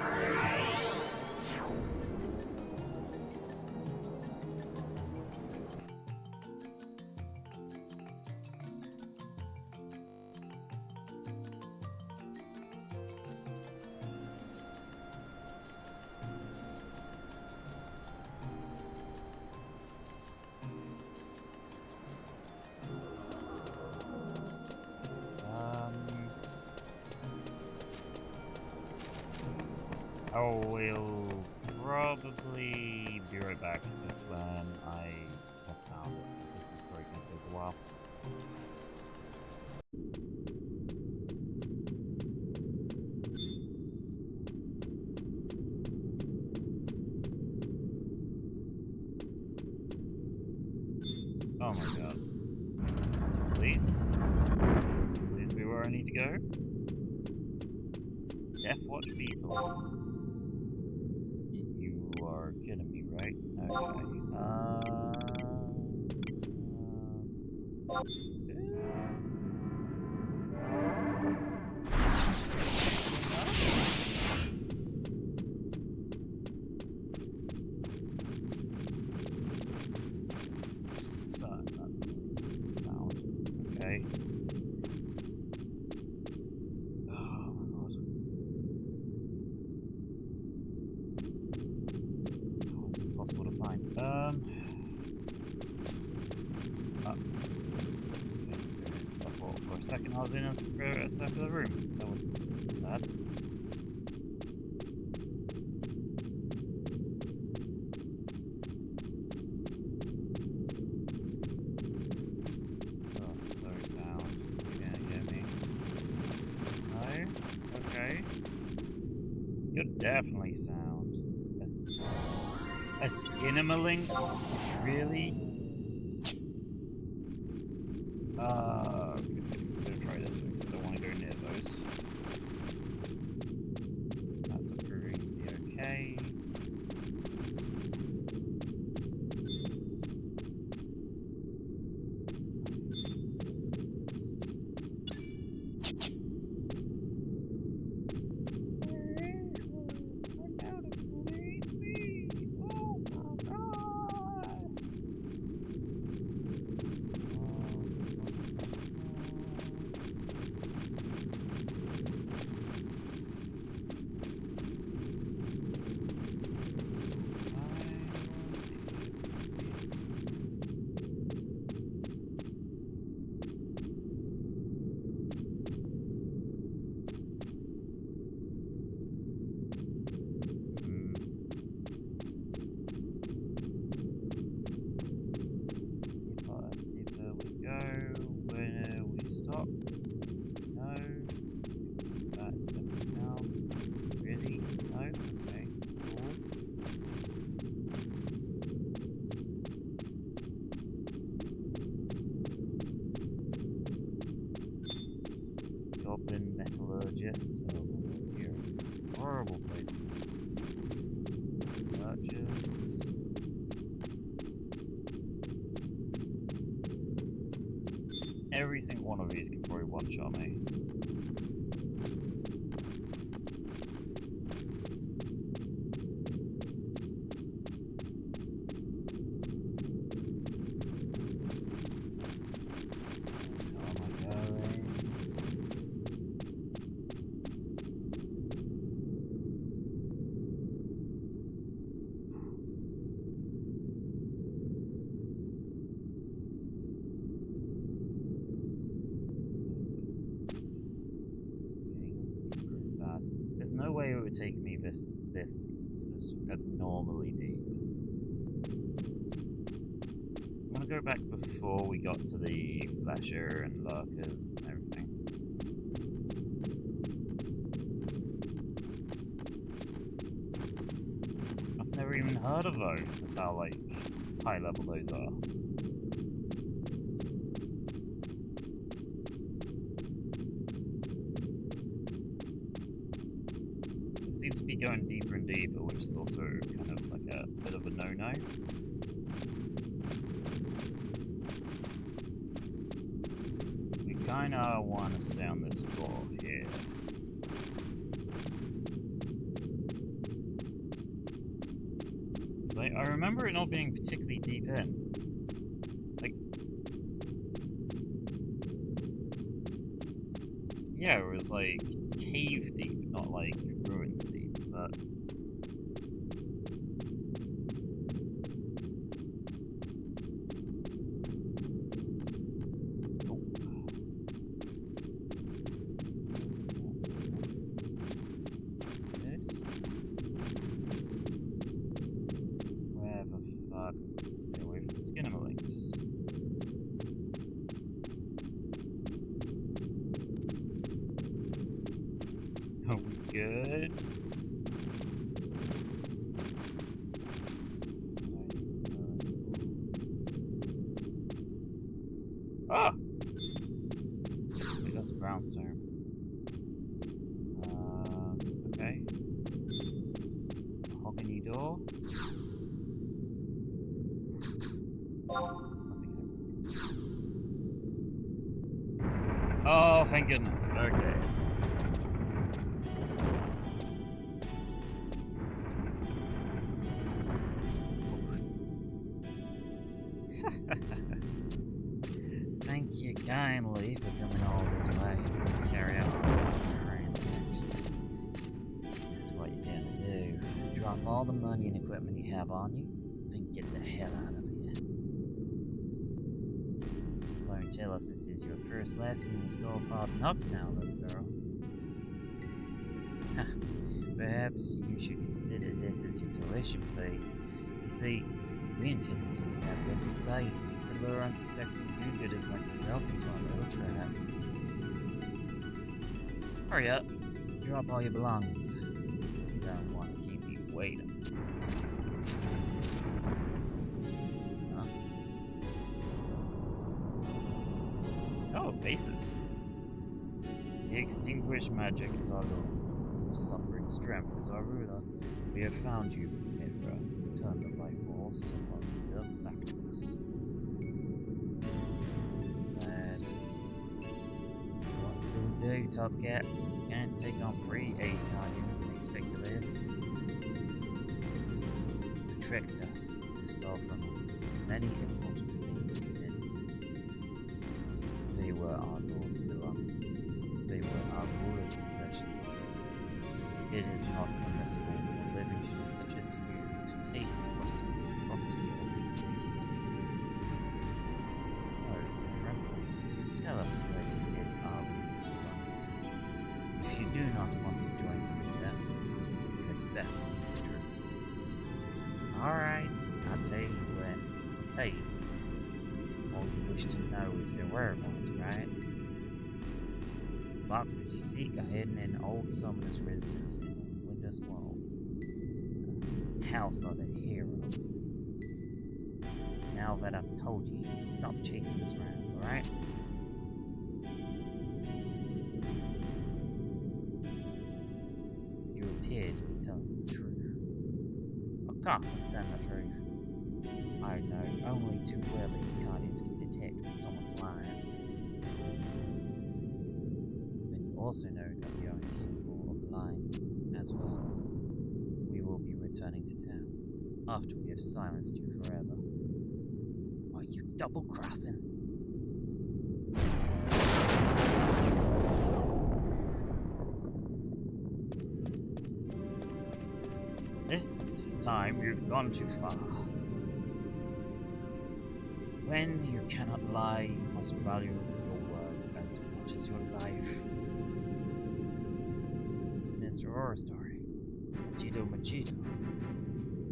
Oh, we'll probably be right back with this when I have found it, because this is probably going to take a while. Please be where I need to go. Death Watch Beetle. You are kidding me, right? Okay. This? So, that's going to be the sound. Okay. Oh my god. How is it possible to find? So for a second I was in a circular room. That was bad. Oh, so sound. You can't hear me. No? Okay. You're definitely sound. A Skinnamalink? Really? I'm gonna try this one because I don't want to go near those. That's proving to be okay. Goblin Metallurgist. Oh, you're in horrible places. Archers. Every single one of these can probably one-shot me. There's no way it would take me this deep. This is abnormally deep. I'm gonna go back before we got to the Flasher and Lurkers and everything. I've never even heard of those. That's how like high level those are. Seems to be going deeper and deeper, which is also kind of like a bit of a no-no. We kinda want to stay on this floor here. Like, I remember it not being particularly deep in. Like, yeah, it was like cave deep, not like ruins deep, but oh. Where the fuck? Stay away from the Skinnamalings. Are we good? Ah! That's groundstone. Okay. Mahogany door. Nothing. Oh, thank goodness. Okay. Thank you kindly for coming all this way to carry out this transaction. This is what you're gonna do. Drop all the money and equipment you have on you, then get the hell out of here. Don't tell us this is your first lesson in the School of Hard Knocks now, little girl. Perhaps you should consider this as your tuition fee. You see, we intended to use that book as bait to lure unsuspecting do-gooders like yourself into our little trap. Hurry up, drop all your belongings. You don't want to keep you waiting. Huh? Oh, bases. The extinguished magic is our lord. Suffering strength is our ruler. We have found you, Mithra. Return the life force of our leader back to us. This is bad. What do, Top Cat? You can't take on 3 Ace Guardians and expect to live. You tricked us. You stole from us. Many important things we did. They were our lord's belongings. They were our ruler's possessions. It is not permissible for living things such as you to take personal property of the deceased. So, my friend, tell us where you hid our ruler's belongings. If you do not want to join him in death, you had best speak the truth. Alright, I'll tell you when. I'll tell you. All you wish to know is their whereabouts, right? Boxes you seek are hidden in old summoner's residence in the Windurst walls. House of the hero. Now that I've told you, stop chasing us around, alright? You appear to be telling the truth. Of course I'm telling the truth. I know only too well that your guardians can detect when someone's lying. Also know that we are incapable of lying as well. We will be returning to town after we have silenced you forever. Are you double-crossing? This time you've gone too far. When you cannot lie, you must value your words as much as your life. Mr. Horror Story. Majido.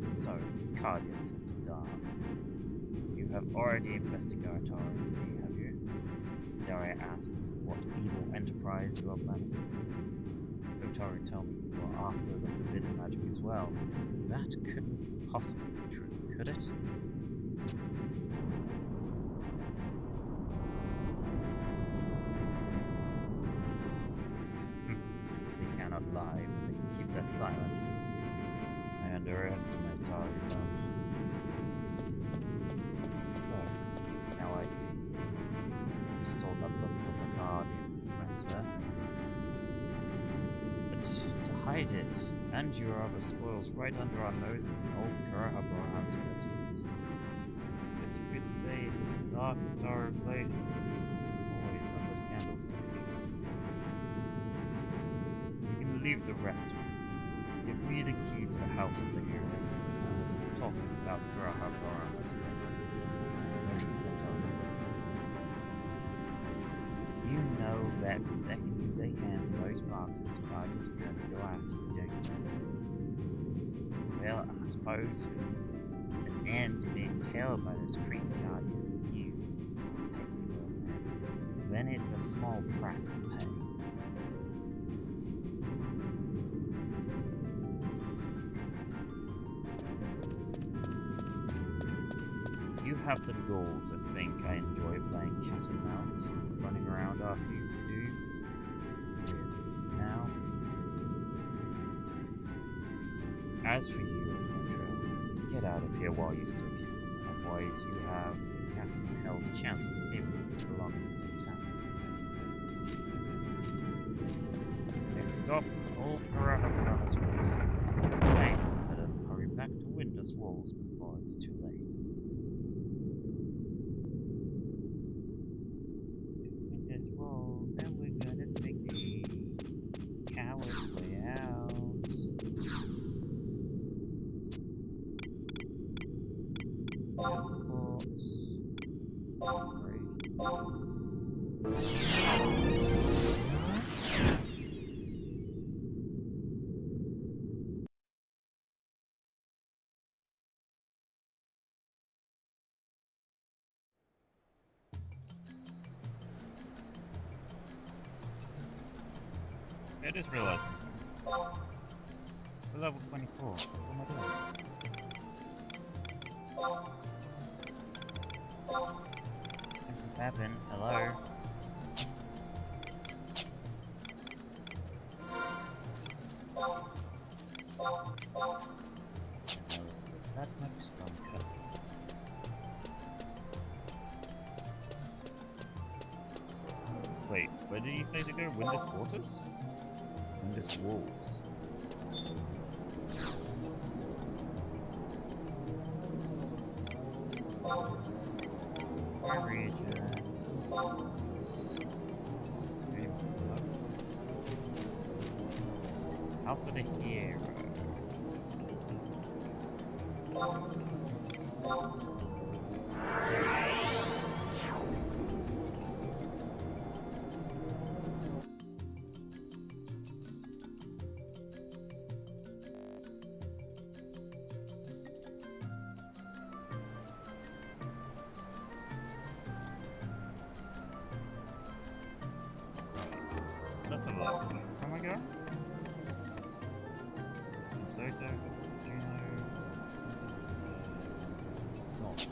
So, Guardians of the Dark. You have already investigated our injury, have you? Dare I ask what evil enterprise you are planning? Otari, tell me you are after the forbidden magic as well. That couldn't possibly be true, could it? Lie, but they can keep their silence. I underestimate Target them. So, now I see. You stole that book from the Guardian, friends there. But to hide it, and your other spoils right under our noses in old Karahabar's festivals. Guess you could say the darkest hour place is always under the candlestick. Leave the rest to me. Give me the key to the house of the hero. I'm talking about Karahabar's friend. You know that the second you lay hands on those boxes, the Guardians are going to go after you, don't you? Well, I suppose if it's an end to being tailed by those creepy Guardians and you, pesky little man, then it's a small price to pay. You have the gall to think I enjoy playing cat and mouse, running around after you do As for you, adventurer, get out of here while you still can. Otherwise, you have the Captain of Hell's chance of escaping with your belongings intact. Next stop, old Paraha's resistance. Hey, better hurry back to Windurst walls before it's too late. Windurst walls, and we're gonna take the coward's way out. I just realized we're level 24. What am I doing? Things just happen. Hello. Was that much stronger? Wait, where did you say to go? Windurst Waters? Windurst Walls. My region. House of the Hero. Let's have a look. Where am I going? Toto, that's the Junos, that's north.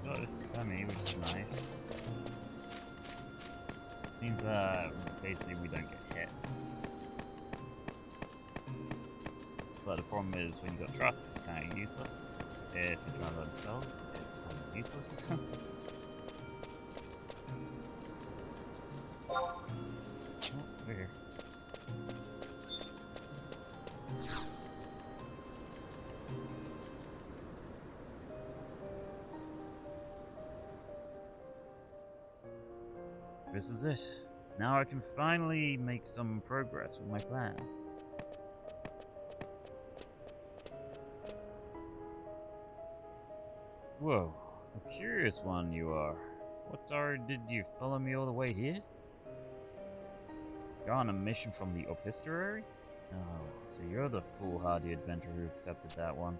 Oh, it's a semi, which is nice. Means basically we don't get hit. But the problem is when you got trust, it's kind of useless. If you're trying to learn spells, it's kind of useless. Oh, we're here. This is it. Now I can finally make some progress with my plan. Whoa, a curious one you are. Did you follow me all the way here? You're on a mission from the Epistolary? Oh, so you're the foolhardy adventurer who accepted that one.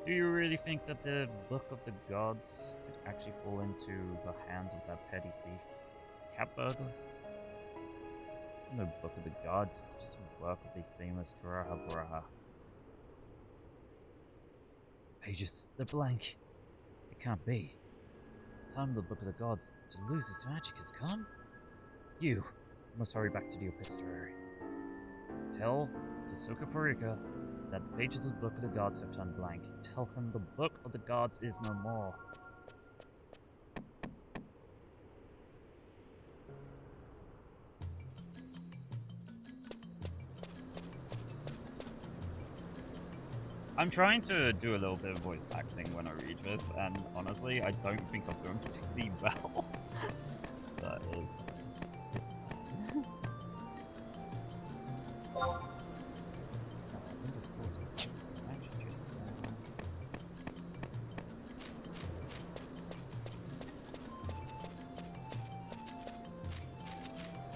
Do you really think that the Book of the Gods could actually fall into the hands of that petty thief, cat burglar? This is no Book of the Gods, it's just a work of the famous Karaha. Pages, they're blank. It can't be. The time of the Book of the Gods to lose its magic has come. You must hurry back to the Epistolary. Tell Tsuka Parika that the pages of the Book of the Gods have turned blank. Tell him the Book of the Gods is no more. I'm trying to do a little bit of voice acting when I read this, and honestly, I don't think I'm doing particularly well. That is fine. It's fine. This is actually just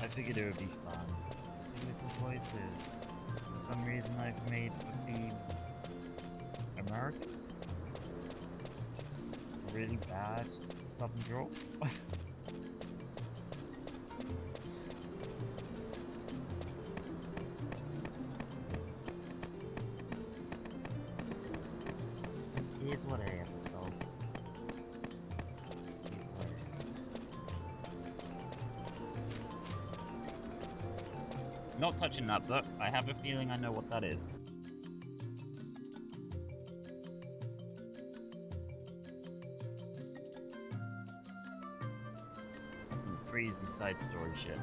I figured it would be fun. Just do little voices. For some reason, I've made the thieves American. Really bad southern drawl. is what I am told. It is what I am. Not touching that book. I have a feeling I know what that is. That's some crazy side story shit.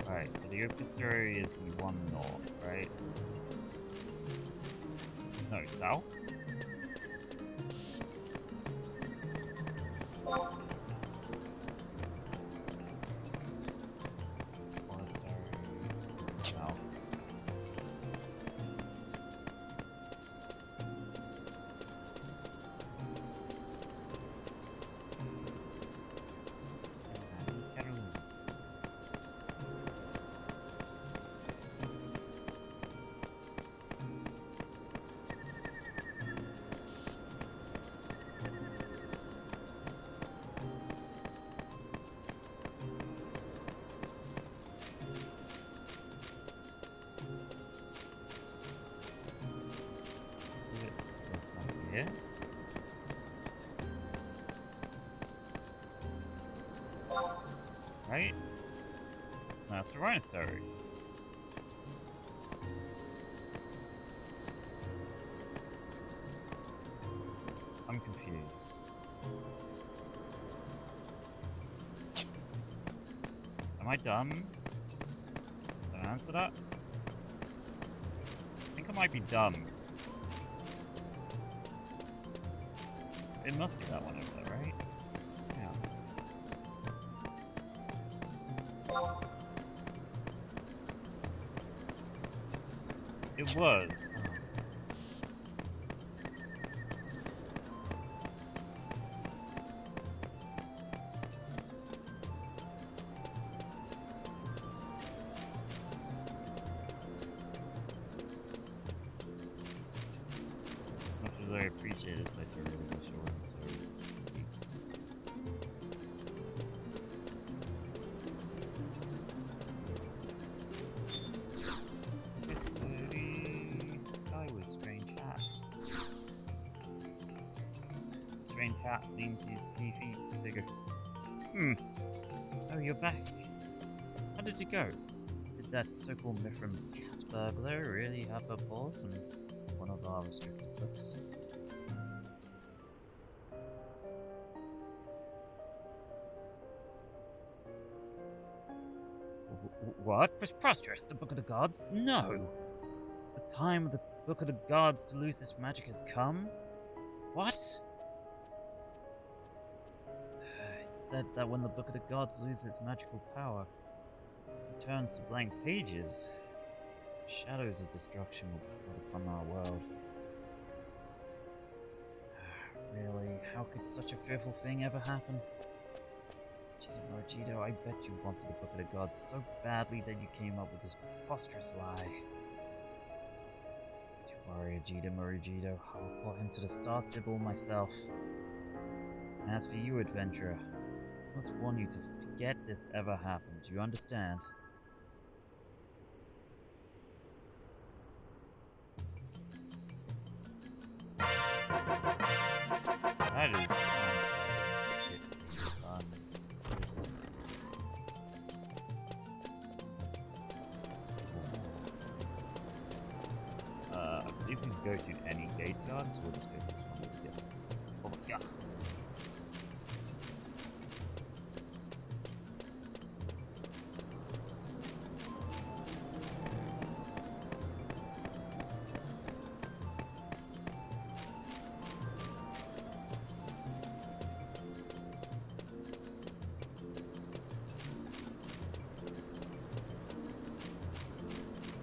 Alright, so the open story is the one north, right? No, south? Monastery, south. This one here. Right? That's the Rhinostory. I'm confused. Am I dumb? Can I answer that? I think I might be dumb. It must be that one over there, right? Yeah. It was. Much as I appreciate this place, I really wish it wasn't so deep. This bloody guy with strange hat. Strange hat means he's 3 feet bigger. Oh, you're back. How did it go? Did that so-called Mithram cat burglar really have her paws on one of our restricted books? What? Preposterous! The Book of the Gods? No! The time of the Book of the Gods to lose its magic has come? What? It said that when the Book of the Gods loses its magical power, it turns to blank pages. Shadows of destruction will be set upon our world. Really? How could such a fearful thing ever happen? Margito, I bet you wanted the Book of the Gods so badly that you came up with this preposterous lie. Don't you worry, Margito. I will pull him to the Star Sibyl myself. And as for you, adventurer, I must warn you to forget this ever happened. Do you understand? That is fun. I believe we can go to any gate guards, we'll just go to this one over here. Oh, yeah.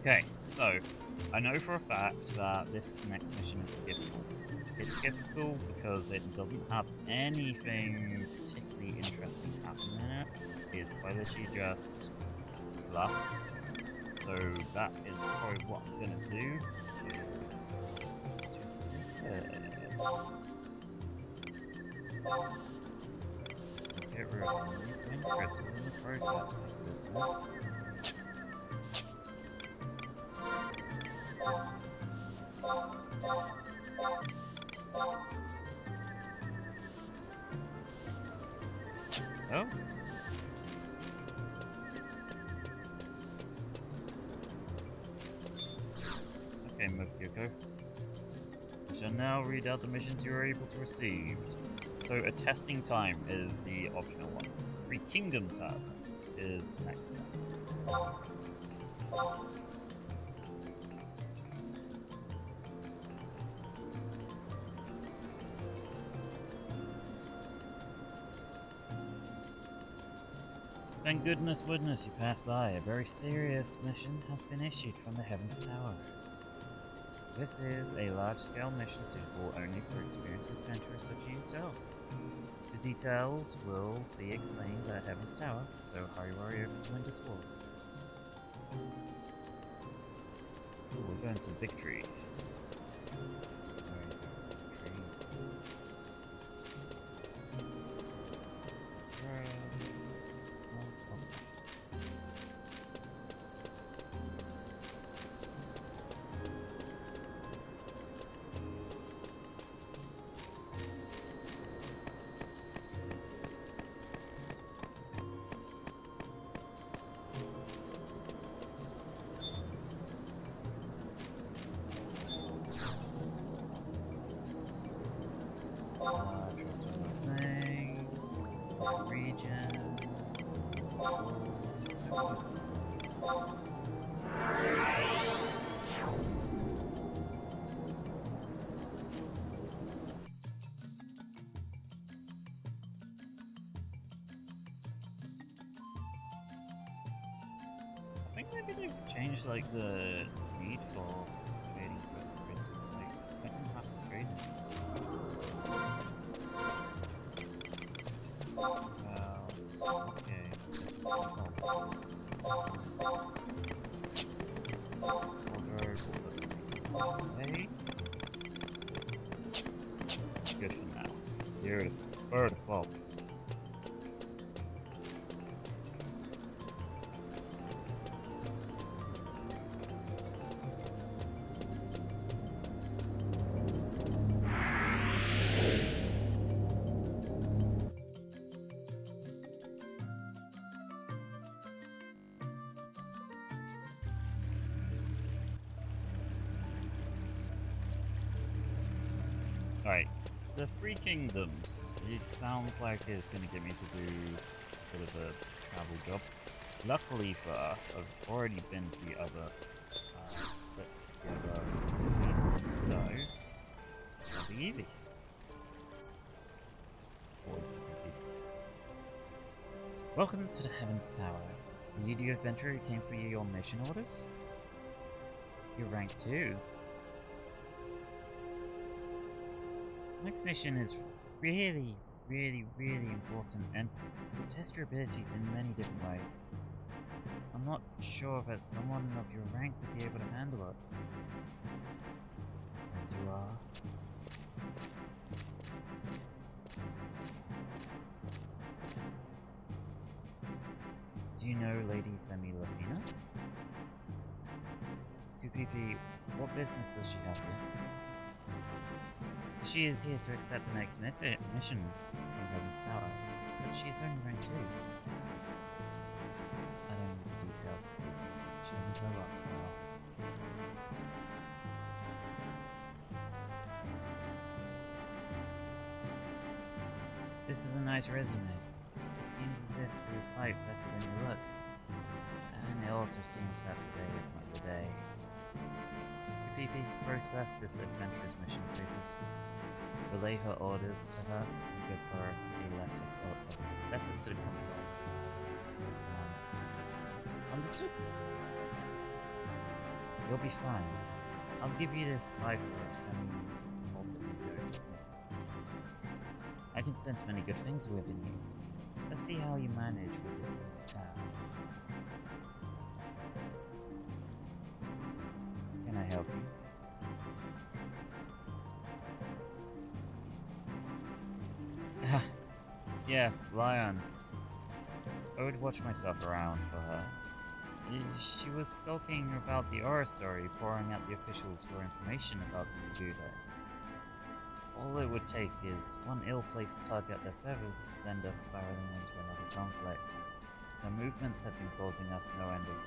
Okay, so I know for a fact that this next mission is skippable. It's skippable because it doesn't have anything particularly interesting happening in it. It's quite literally just fluff. So that is probably what I'm gonna do. Is do something. Get rid of some of these wind crystals in the process, thank goodness. Oh? Okay, Mokyoko. I shall now read out the missions you are able to receive. So a testing time is the optional one. Free Kingdoms, however, is the next step. Thank goodness, Windurst, you passed by. A very serious mission has been issued from the Heavens Tower. This is a large-scale mission suitable only for experienced adventurers such as yourself. The details will be explained at Heaven's Tower, so hurry over to Windurst Walls. Ooh, we're going to the big tree. I think maybe they've changed like the need for trading for crystals. Like I don't have to trade them. Okay. Good for now. Beautiful. Alright, the Three Kingdoms. It sounds like it's going to get me to do a bit of a travel job. Luckily for us, I've already been to the other cities, so it'll be easy. Always keep it easy. Welcome to the Heavens Tower. Are you the adventurer who came for your mission orders? You're rank 2. Next mission is really important and will test your abilities in many different ways. I'm not sure that someone of your rank would be able to handle it. And you are? Do you know Lady Semilafina? Kupipi, what business does she have here? She is here to accept the next mission from Heaven's Tower, but she is only rank 2. I don't need the details, she only go up for now. This is a nice resume. It seems as if you fight better than you look. And it also seems that today is not your day. Kupipi, protest this adventurous mission papers. Relay her orders to her and give her a letter to the consuls. Understood? You'll be fine. I'll give you this cipher of Semi's ultimate ego just in case. I can sense many good things within you. Let's see how you manage with this task. Can I help you? Yes, Lion. I would watch myself around for her. She was skulking about the Aura story, pouring at the officials for information about the Buddha. All it would take is one ill-placed tug at their feathers to send us spiraling into another conflict. Her movements have been causing us no end of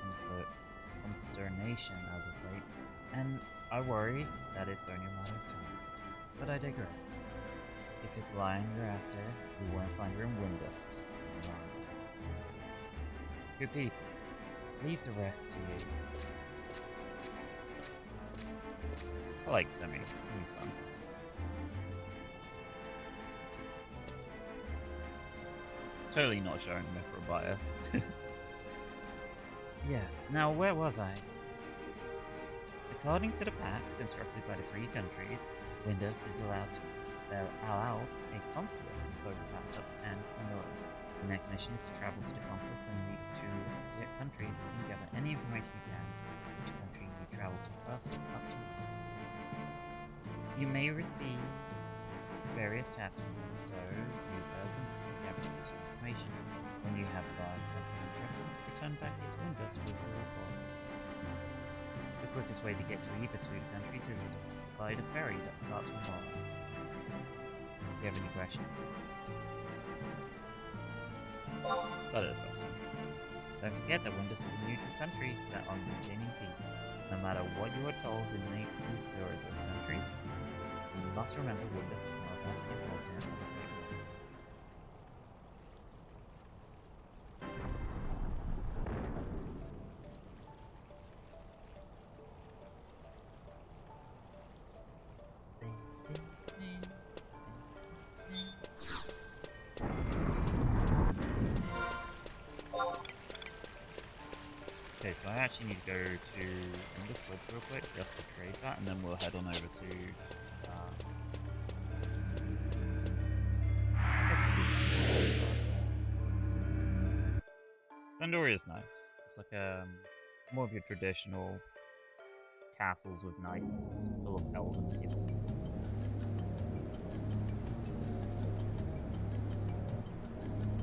consternation as of late, and I worry that it's only a matter of time. But I digress. If it's Lion you're after, we won't find her in Windurst. Good people, leave the rest to you. I like Semi. Semi's fun. Totally not showing Mithra bias. Yes, now where was I? According to the pact constructed by the three countries, Windurst is allowed a consulate in both Bastard and Sandora. The next mission is to travel to the consulates in these two countries and gather any information you can. Which country you travel to first is up to you. You may receive various tasks from them, so use those to gather useful information. When you have learned something interesting, return back into Windurst with your report. The quickest way to get to either two countries is by the ferry that departs from Rome. Do you have any questions? Got it the first time. Don't forget that Windurst is a neutral country set on maintaining peace. No matter what you are told in either of those countries, you must remember Windurst is not about to get involved in another great war. Okay, so I actually need to go to Windurst Woods real quick just to trade that, and then we'll head on over to. I guess we'll do Sandora first. Sandora is nice. It's like more of your traditional castles with knights full of elven people.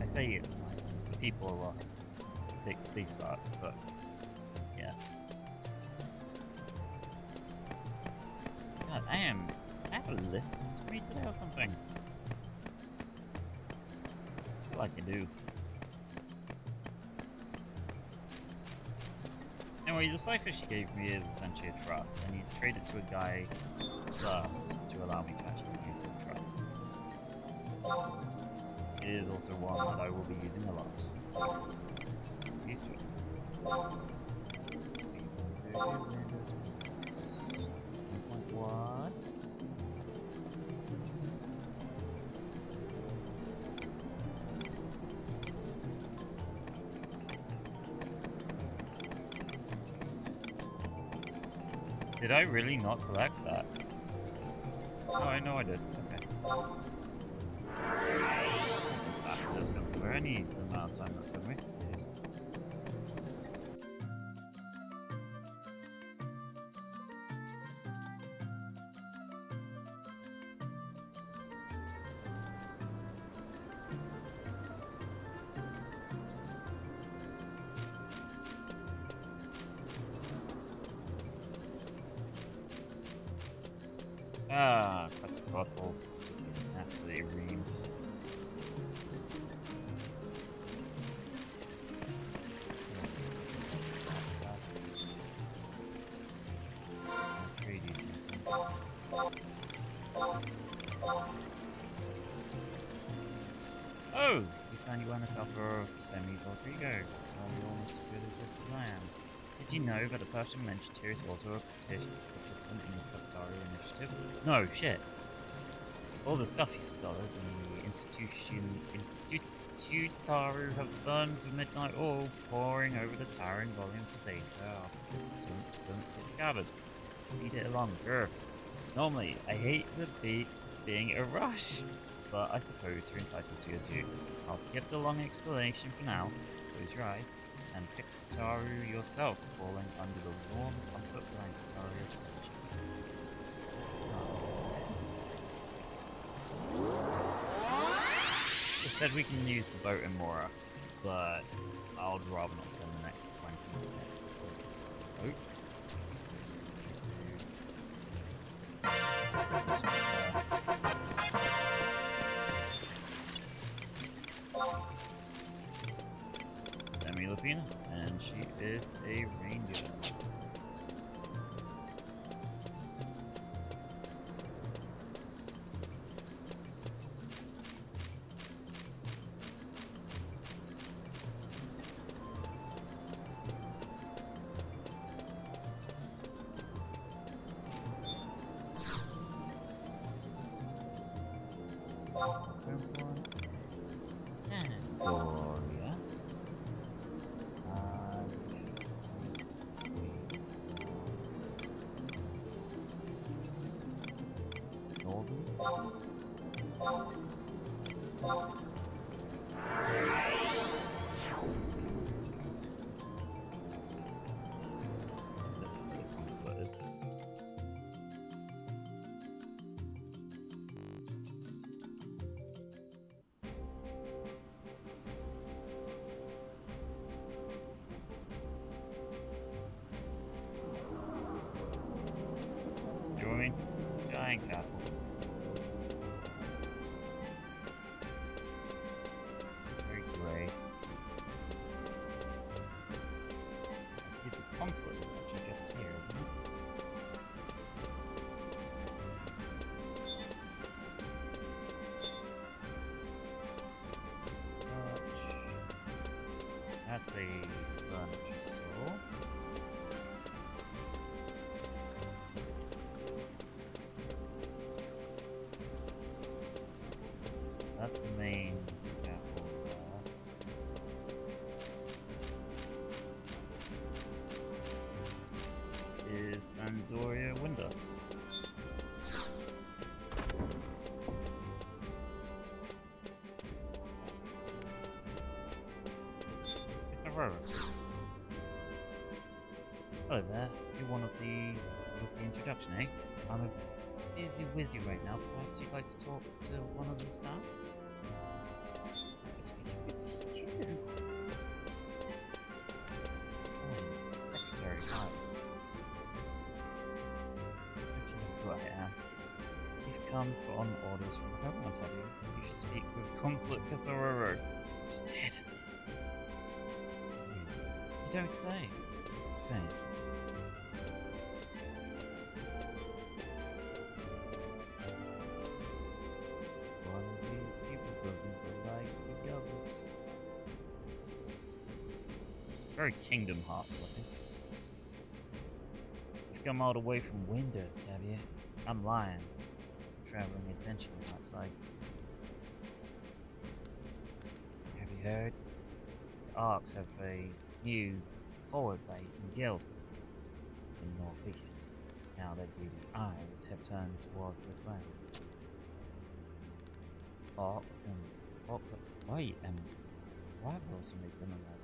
I say it's nice. The people are rocks. They suck, but yeah. God, I have a list to read today or something. I feel like I do. Anyway, the cipher she gave me is essentially a trust. I need to trade it to a guy first to allow me to actually use some trust. It is also one that I will be using a lot. So used to it. What? Did I really not collect that? Oh, I know I did. Okay. That's what it's going to be. Any amount of time that took me. Jeez. Ah, Pt.2. It's just getting absolutely reamed. Trade you something. Oh! You found you won a alpha of Semi's alter ego. Well, you're almost as good as this as I am. Did you know that the person mentioned here is also a participant in the Trustari initiative? No, shit. All the stuff you scholars in the Institutaru have burned for midnight oil, pouring over the towering volumes of data our participants have gathered. Speed it along, grr. Normally, I hate to be being a rush, but I suppose you're entitled to your due. I'll skip the long explanation for now. Close your eyes and pick Taru yourself, falling under the warm comfort blanket of friendship. Said we can use the boat in Mora, but I would rather not spend the next 20 minutes on the boat. Semi-Lufina, and she is a ranger. Sangoria. Northern. That's where the consulate is. See what I mean? Giant castle. Very grey. The consulate is actually just here, isn't it? That's a furniture store. That's the main castle there. This is Sandoria Windurst. It's a road. Hello there. You're one of the introduction, eh? I'm a busy right now. Perhaps you'd like to talk to one of the staff? Excuse you. Secretary, hi. Don't you know who I am? You've come on orders from the Homeland, have you? You should speak with Consulate Casororo. Just dead. You don't say. Thank you. One of these people doesn't go like the others. It's very Kingdom Hearts looking. You've come all the way from Windurst, have you? I'm Lion. Traveling adventure outside. Have you heard? The Arks have a new forward base in Gilsburg. It's in the northeast. Now their greedy eyes have turned towards this land. Orcs are right, and rivals make them alive.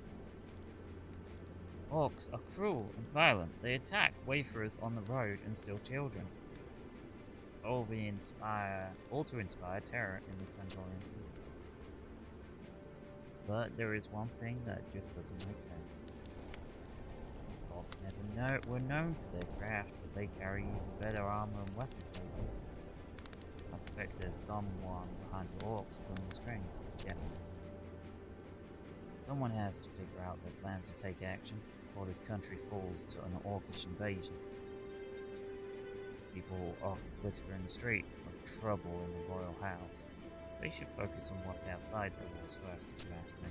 Orcs are cruel and violent. They attack wayfarers on the road and steal children. All to inspire terror in the Sandorian people. But there is one thing that just doesn't make sense. Orcs were known for their craft, but they carry even better armor and weapons than them. I suspect there's someone behind the orcs pulling the strings if you get me. Someone has to figure out their plans to take action before this country falls to an orcish invasion. People often whisper in the streets of trouble in the royal house. They should focus on what's outside the walls first, if you ask me.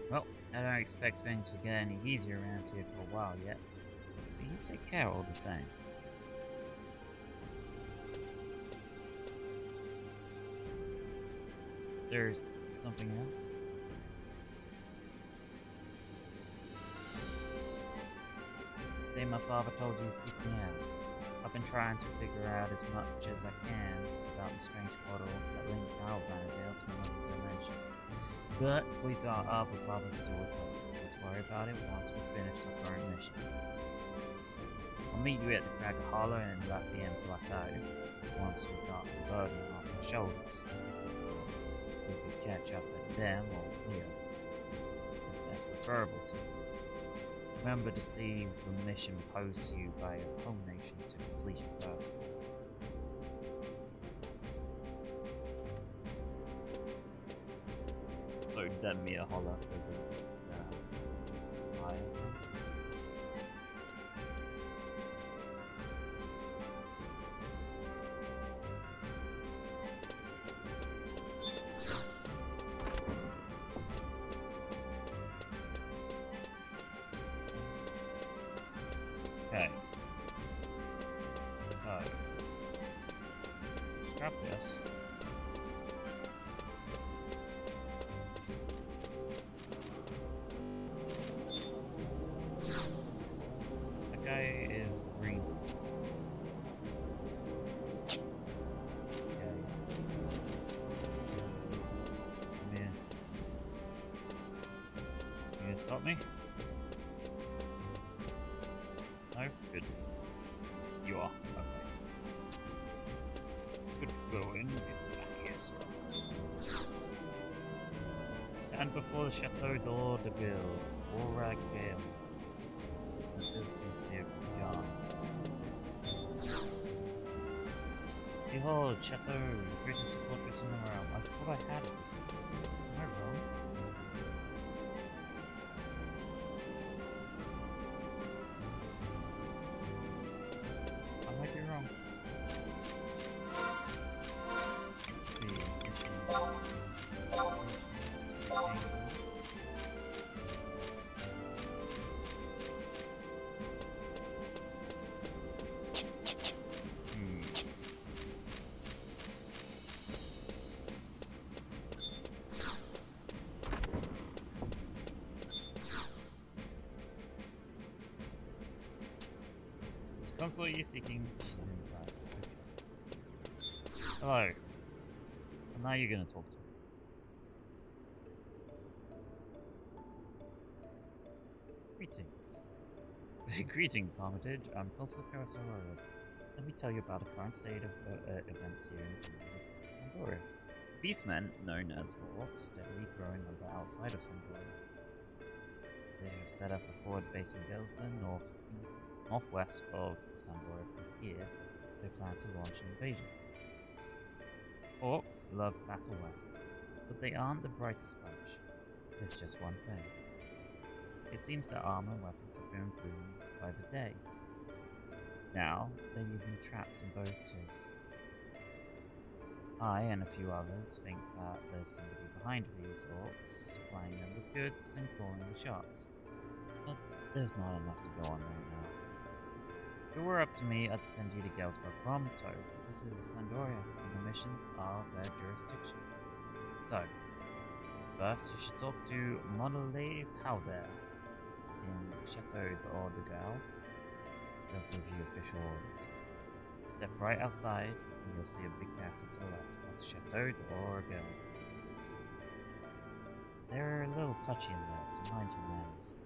Well, I don't expect things will get any easier around here for a while yet, but you take care all the same. There's something else? Say my father told you to seek me out. I've been trying to figure out as much as I can about the strange portals that link our Vanadale to another dimension. But we've got other problems to deal with first. Let's worry about it once we've finished our current mission. I'll meet you at the Crag Hollow and Lafayette Plateau once we've got the burden off our shoulders. We could catch up at them or here, if that's preferable to you. Remember to see the mission posed to you by your home nation to completion first. So Denmere Hollow is a spy. Okay. So scrap this. That guy is green. Okay. Come here. You gonna stop me? No? Good. You are. Okay. Good going. Get back here, Scott. Stand before the Chateau d'Or de Ville, Orag Gale. Sincere John. Behold, Chateau, greatest fortress in the realm. I thought I had it. Am I wrong? I might be wrong. Let's see. Console you're seeking, she's inside. Okay. Hello. And now you're gonna talk to me. Greetings. Greetings, Armitage. I'm Consul Carousel. Let me tell you about the current state of events here in Sandoria. Beastmen, known as orcs, steadily growing on the outside of Sandoria. They have set up a forward base in Galesburn, northwest of Sandoria. From here, they plan to launch an invasion. Orcs love battle weapons, but they aren't the brightest bunch. There's just one thing. It seems their armor and weapons have been improving by the day. Now, they're using traps and bows too. I and a few others think that there's somebody behind these orcs, supplying them with goods and calling the shots. But there's not enough to go on right now. If it were up to me, I'd send you to Galesburg pronto. This is Sandoria, and the missions are their jurisdiction. So, first you should talk to Mondelez Halbert in Chateau d'Or de Gale. They'll give you official orders. Step right outside, and you'll see a big castle to the left. That's Chateau d'Or de Gale. They're a little touchy in there, so mind your manners.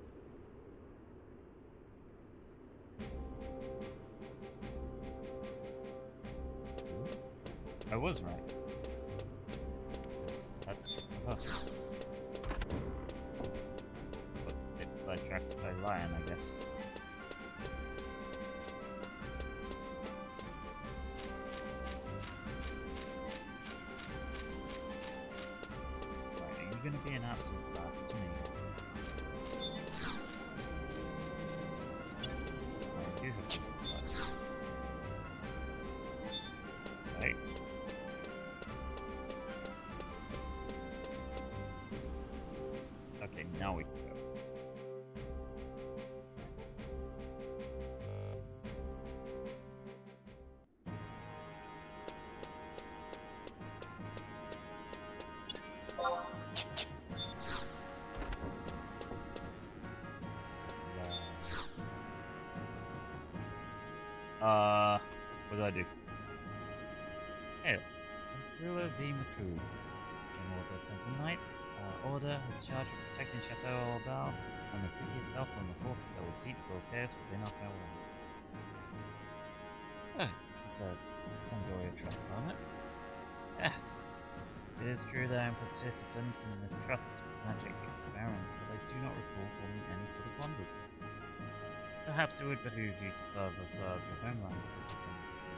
I was right. That's But sidetracked by Lion, I guess. Right, are you gonna be an absolute blast to me? I do have this inside. Right. Okay, now we can go. What do I do? Hail. Ruler V. McCrew. General of the Temple Knights. Order is charged with protecting Chateau Ordal and the city itself from the forces that would seek cause chaos within our realm. Oh, this is a Sandoria trust permit. Yes. It is true that I am participant in this trust magic experiment, but I do not recall forming any sort of bond with you. Perhaps it would behoove you to further serve your homeland if you come to see.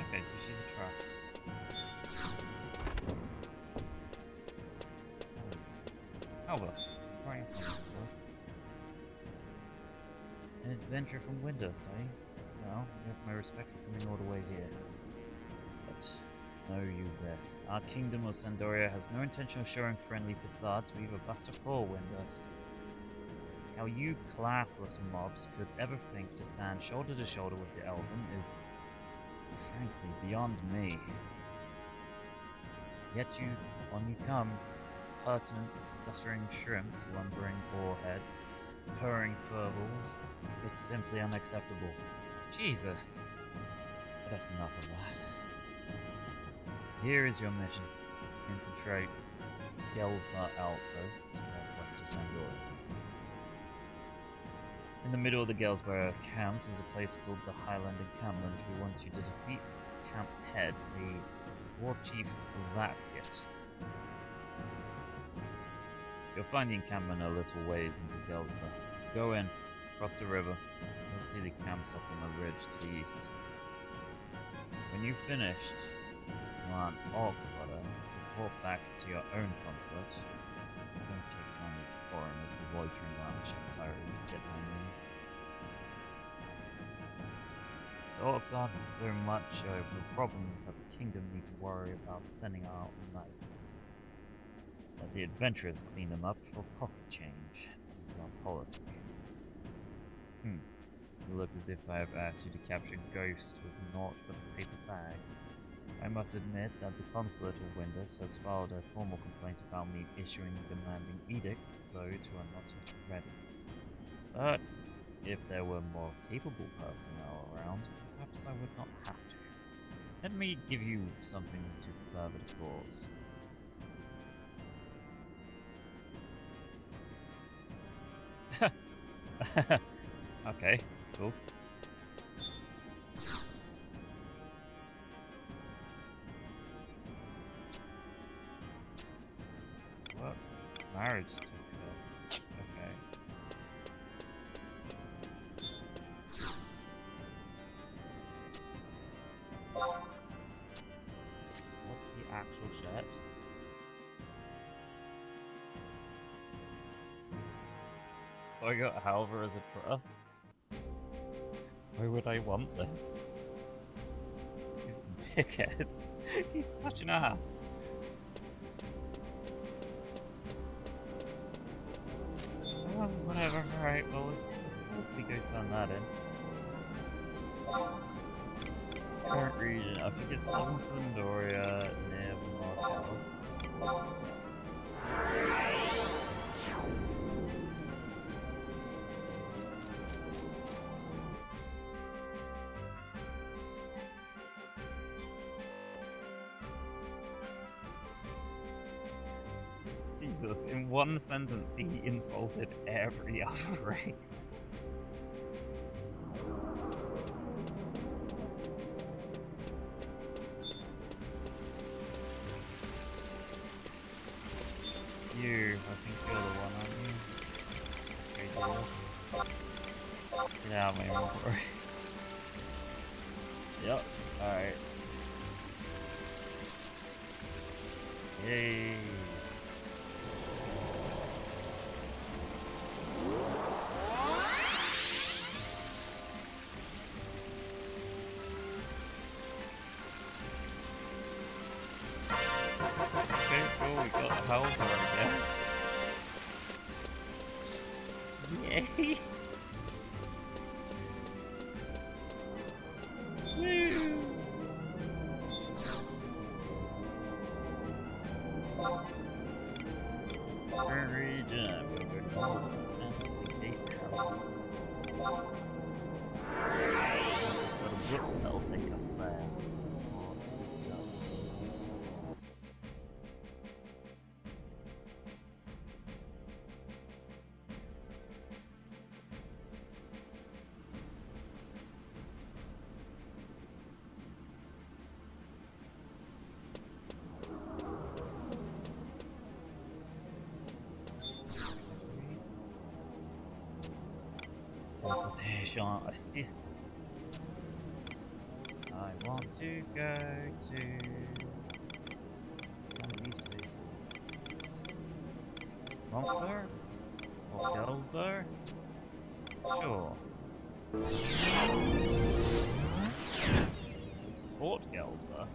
Okay, so she's a trust. Oh well. Where are you from, boy? An adventurer from Windurst, eh? Well, you have my respect for coming all the way here. But know you this. Our kingdom of Sandoria has no intention of showing friendly facade to either Buster or Windurst. How you classless mobs could ever think to stand shoulder to shoulder with the Elven is, frankly, beyond me. Yet on you come, pertinent, stuttering shrimps, lumbering boarheads, purring furballs. It's simply unacceptable. Jesus! But that's enough of that. Here is your mission. Infiltrate Gelsbar Outpost, northwest of Sandoria. In the middle of the Gelsbar camps is a place called the Highland Encampment, who wants you to defeat camp head, the war chief Vatkit. You'll find the encampment a little ways into Gelsbar. Go in, cross the river. You'll see the camps up on the ridge to the east. When you've finished, command Orkfodder, report back to your own consulate. Don't take kindly to foreigners loitering around the Sheptire if you get my meaning. The orcs aren't so much of a problem that the kingdom need to worry about sending out knights. Let the adventurers clean them up for pocket change. That's our policy. You look as if I have asked you to capture ghosts with naught but a paper bag. I must admit that the consulate of Windurst has filed a formal complaint about me issuing demanding edicts to those who are not yet ready. But if there were more capable personnel around, perhaps I would not have to. Let me give you something to further the cause. Okay, cool. What? Marriage certificates. Okay. What's the actual shit? So I got Halver as a trust? Why would I want this? He's a dickhead. He's such an ass. Oh, whatever. Alright, well, let's quickly go turn that in. Current region. I think it's Southern Sandoria near Marcellus. Jesus, in one sentence he insulted every other race. You, I think you're the one, aren't you? Okay, do this. Get out of my inventory. Yep, alright. Yay! Okay, cool, we got Halver, I guess. Yay! Woo! Current region, we're going to the gatehouse. Got a brook that'll take us there. Let's go. Teleportation assist. I want to go to one of these places. Romford? Or Gelsbar? Sure. Fort Gelsbar?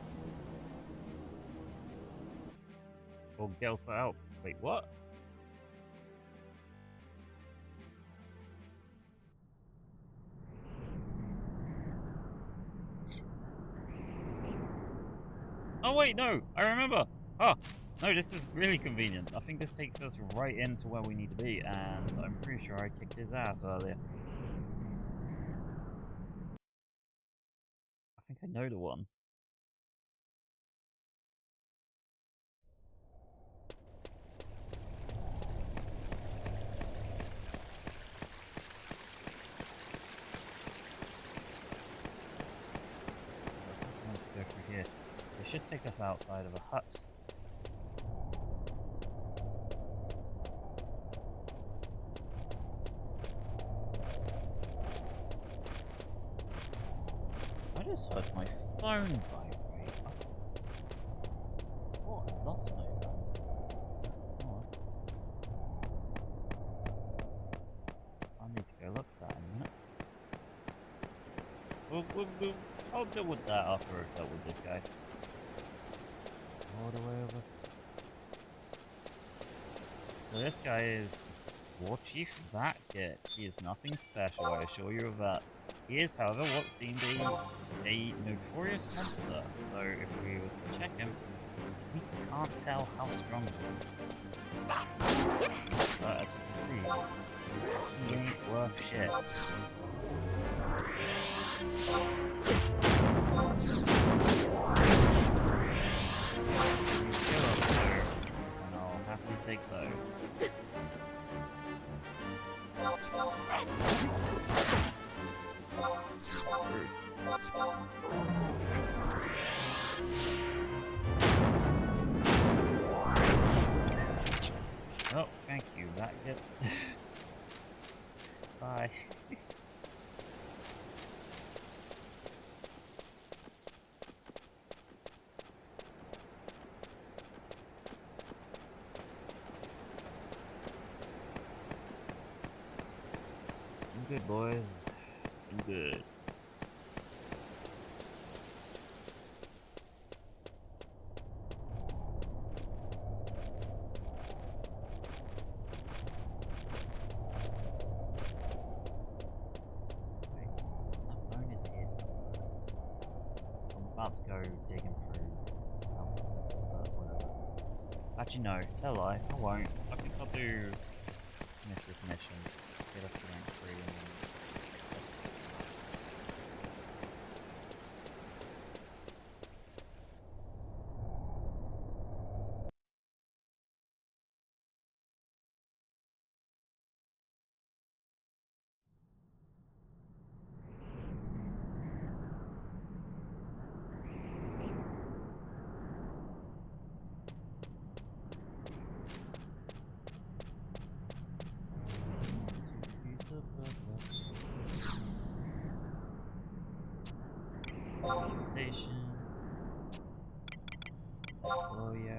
Or Gelsbar out. Wait, what? Oh wait, no! I remember! Oh! No, this is really convenient. I think this takes us right into where we need to be, and I'm pretty sure I kicked his ass earlier. I think I know the one. Let's go through here. It should take us outside of a hut. I just heard my phone vibrate. I thought I lost my phone. Oh. I need to go look for that in a minute. I'll deal with that after I've dealt with this guy. All the way over. So this guy is War Chief Vatgit. He is nothing special, I assure you of that. He is, however, what's deemed a notorious monster, so if we was to check him, we can't tell how strong he is. But as you can see, he ain't worth shit. And I'll happily take those. Oh, thank you, Vatgit. Bye. It's been good, boys. It's been good. About to go digging through mountains, but whatever. Actually, no, tell a lie, I won't. I think I'll finish this mission, get us to rank 3, and then I'll just Meditation. Saboyo.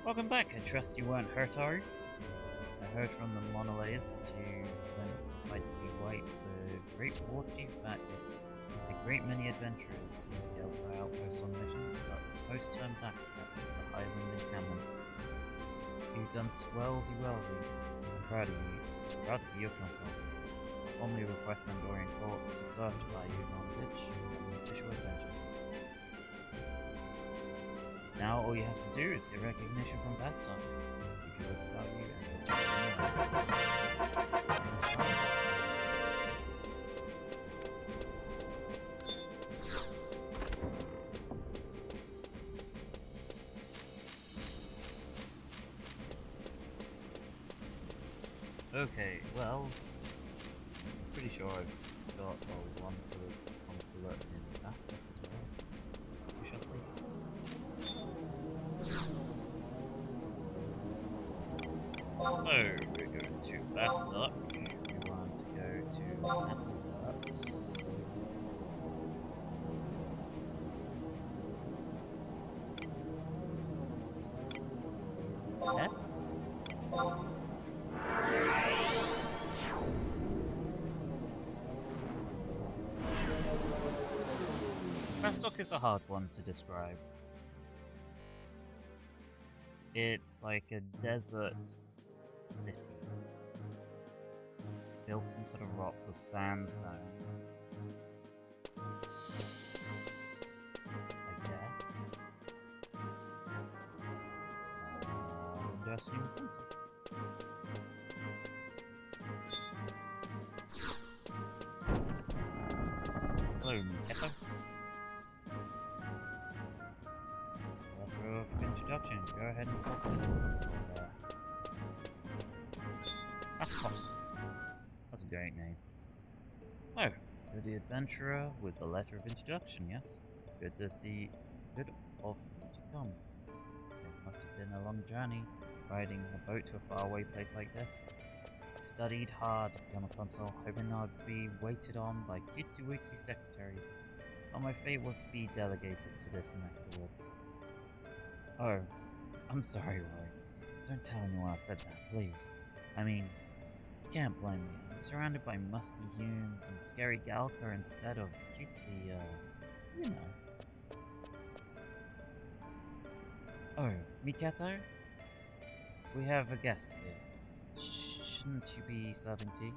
Welcome back. I trust you weren't hurt, are you? I heard from the Monolays that you went to fight the Great War Chief at a great many adventurers in the Elsewhere outposts on missions, but most turned back at the Highland encampment. You've done swellsy wellsy. I'm proud of you. Proud to be your consort. I formally request Andorian Court to certify you on Ditch as an official adventurer. Now all you have to do is get recognition from Bastar. Keep your wits about you and okay, well, pretty sure I've got one for the consulate in Bastar as well. We shall see. So, we're going to Bastar. We want to go to Metalworks. Yes. Bastok is a hard one to describe. It's like a desert city built into the rocks of sandstone. I guess. Windurst pencil. Hello, Pt.2. Letter of introduction. Go ahead and talk to the pencil there. That's a great name. Oh, you're the adventurer with the letter of introduction, yes? Good to see. Good of you to come. It must have been a long journey, riding a boat to a faraway place like this. I studied hard to become a consul, hoping I'd be waited on by cutesy-wootsy secretaries, but my fate was to be delegated to this neck of the woods. Oh, I'm sorry, Roy. Don't tell anyone I said that, please. I mean, you can't blame me. I'm surrounded by musky Humes and scary Galka instead of cutesy, you know. Oh, Mikato? We have a guest here. Shouldn't you be serving tea?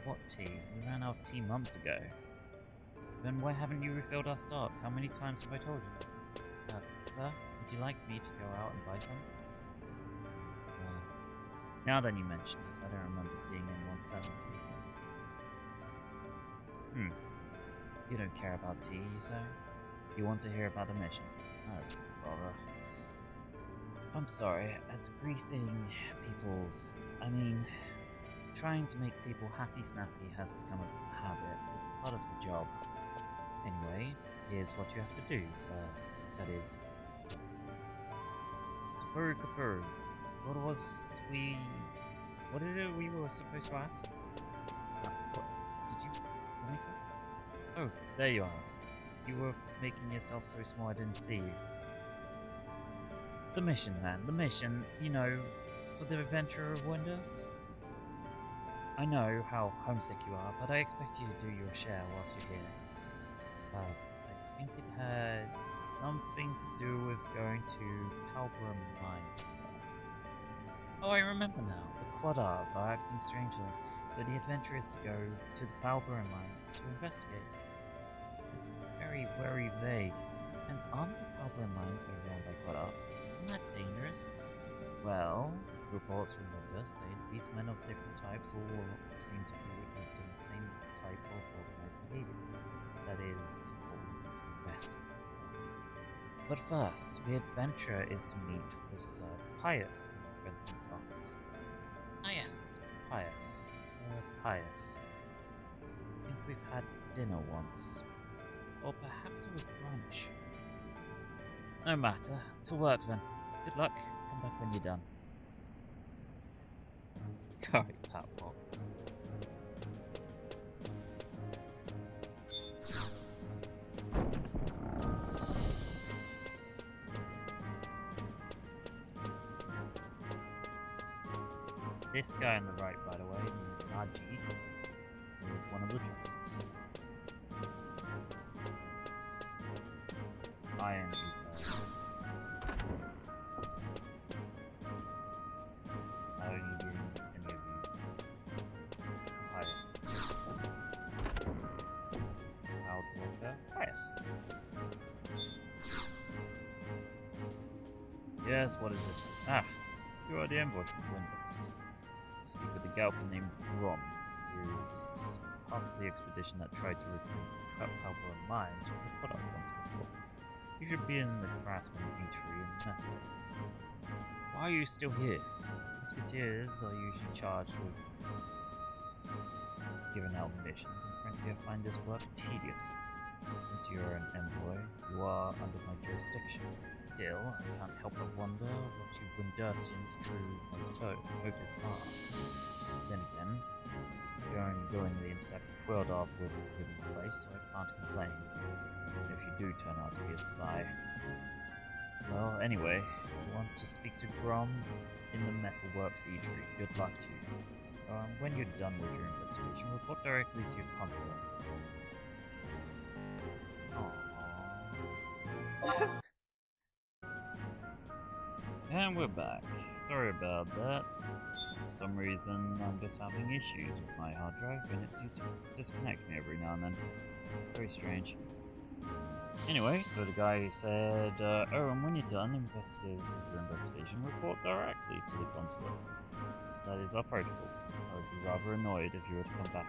What tea? We ran out of tea months ago. Then why haven't you refilled our stock? How many times have I told you? Sir, would you like me to go out and buy some? Now that you mention it, I don't remember seeing anyone selling tea. You don't care about tea, you say? You want to hear about the mission? Oh, bother. I'm sorry, as greasing trying to make people happy-snappy has become a habit. It's part of the job. Anyway, here's what you have to do. That is, let's see. Kapuru. What is it we were supposed to ask? What did you let me say? Oh, there you are. You were making yourself so small I didn't see you. The mission, man. The mission, you know, for the adventure of Windurst. I know how homesick you are, but I expect you to do your share whilst you're here. I think it had something to do with going to Palbra Mines. Oh, I remember now. The Quadarv are acting strangely, so the adventure is to go to the Palbra Mines to investigate. It's very, very vague. And aren't the Palbra Mines overrun by Quadarv? Isn't that dangerous? Well, reports from Windurst say the beastmen of different types all seem to be exhibiting the same type of organized behavior. That is what we need to investigate, so. But first, the adventure is to meet with Sir Pius in the President's office. Ah yes, Pius. Sir Pius. I think we've had dinner once. Or perhaps it was brunch. No matter. To work then. Good luck. Come back when you're done. Alright, Patpot. This guy on the right, by the way, Naji, is one of the trusts. Iron Eater. How are you doing, any of you? Pious. Outwalker. Pious. Yes, what is it? Ah, you are the envoy from Windurst. Speak with a Galcan named Grom, who is part of the expedition that tried to reclaim Palpura mines from the Podolf once before. You should be in the Craftsman Eatery in Metalworks. Why are you still here? Musketeers are usually charged with giving out missions, and frankly I find this work tedious. Since you are an envoy, you are under my jurisdiction. Still, I can't help but wonder what you Windurstians' true motives are. Then again, going the internet world off with a given place, so I can't complain. If you do turn out to be a spy. Well, anyway, you want to speak to Grom in the Metalworks Eatery. Good luck to you. When you're done with your investigation, report directly to your consulate. And we're back. Sorry about that. For some reason, I'm just having issues with my hard drive, and it seems to disconnect me every now and then. Very strange. Anyway, so the guy said, oh, and when you're done with your investigation, report directly to the consulate. That is our protocol. I would be rather annoyed if you were to come back.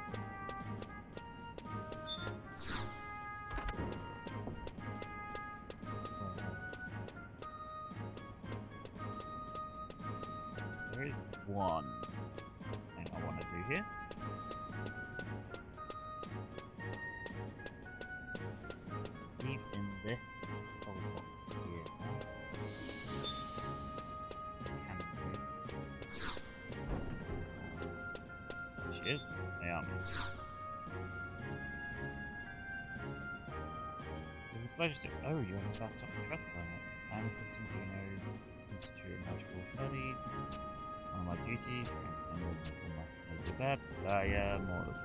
There is one thing I want to do here. Leave in this color box here. Which is Ayami. It's a pleasure to. Oh, you have a fast up and trust planet. I'm Assistant Junior Institute of Magical Studies. One of my duties, and moving from my bed. Yeah, more or less.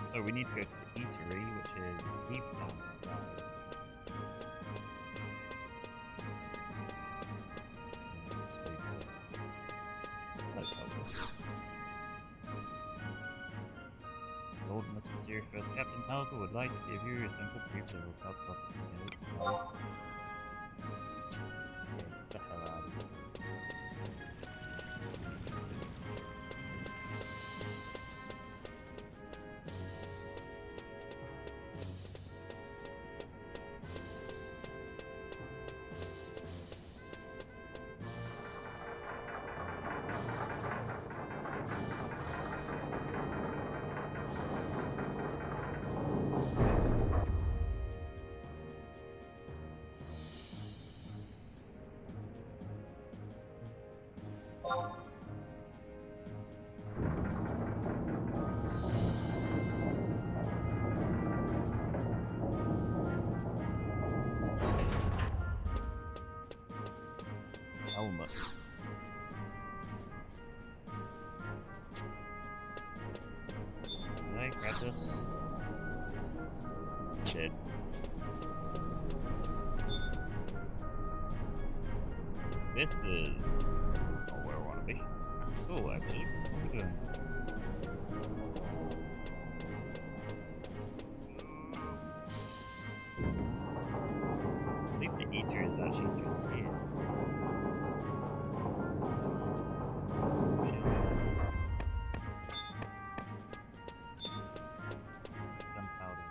So we need to go to the eatery, which is, I believe, downstairs. Old Musketeer First Captain Helga would like to give you a simple brief that will help get the hell out of here. Helmet. Did I grab this? Shit. This is not where I want to be. It's all actually. What are we doing? I believe the eater is actually just here. Some shit. Gunpowder.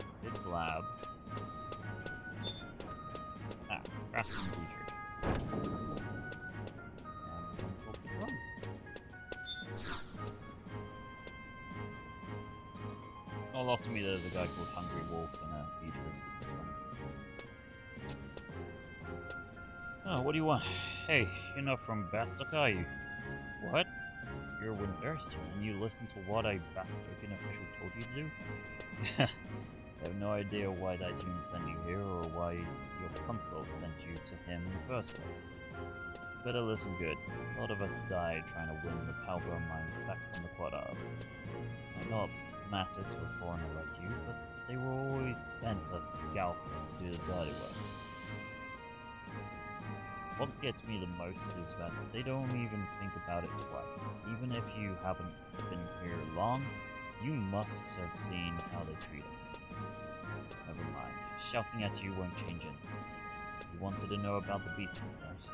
Sid's lab. Ah, Craftsman's eatery. And we're going to talk to Grom. It's not lost to me there's a guy called Hungry Wolf in a eatery. It's fun. Oh, what do you want? Hey, you're not from Bastok, are you? What? You're Windurst, and you listen to what a Bastokian official told you to do? I have no idea why that human sent you here, or why your consul sent you to him in the first place. You better listen good. A lot of us died trying to win the Palbra mines back from the Quadav. Might not matter to a foreigner like you, but they were always sent us Galpin to do the dirty work. What gets me the most is that they don't even think about it twice. Even if you haven't been here long, you must have seen how they treat us. Never mind. Shouting at you won't change anything. You wanted to know about the Beastmen, right?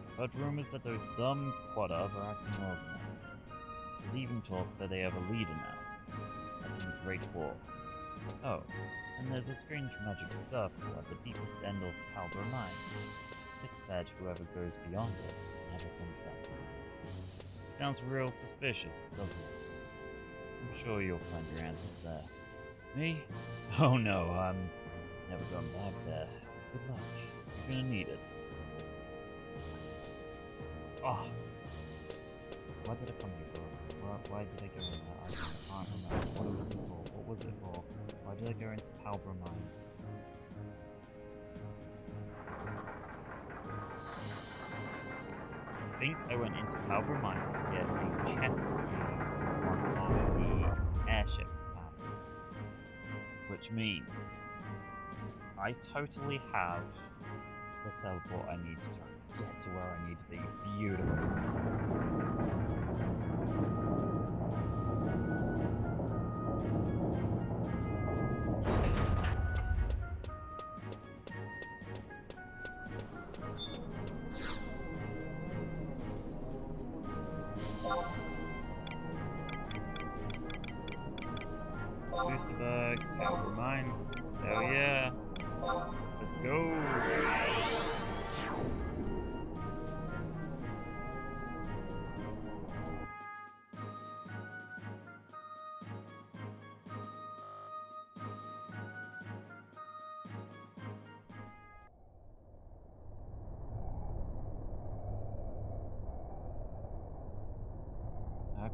I've heard rumors that those dumb Quadav are acting organized. There's even talk that they have a leader now, like in the Great War. Oh, and there's a strange magic circle at the deepest end of Palbra Mines. It's said whoever goes beyond it never comes back. Sounds real suspicious, doesn't it? I'm sure you'll find your answers there. Me? Oh no, I'm never going back there. Good luck. You're gonna need it. Oh! Why did I come here for? Why did I go in there? I can't remember. What was it for? What was it for? Why did I go into Palbra Mines? I think I went into Palbra Mines to get a chest key from one of the airship passes. Which means I totally have the teleport I need to just get to where I need to be. Beautiful. Boosterberg, Palbra Mines. Hell yeah. Let's go.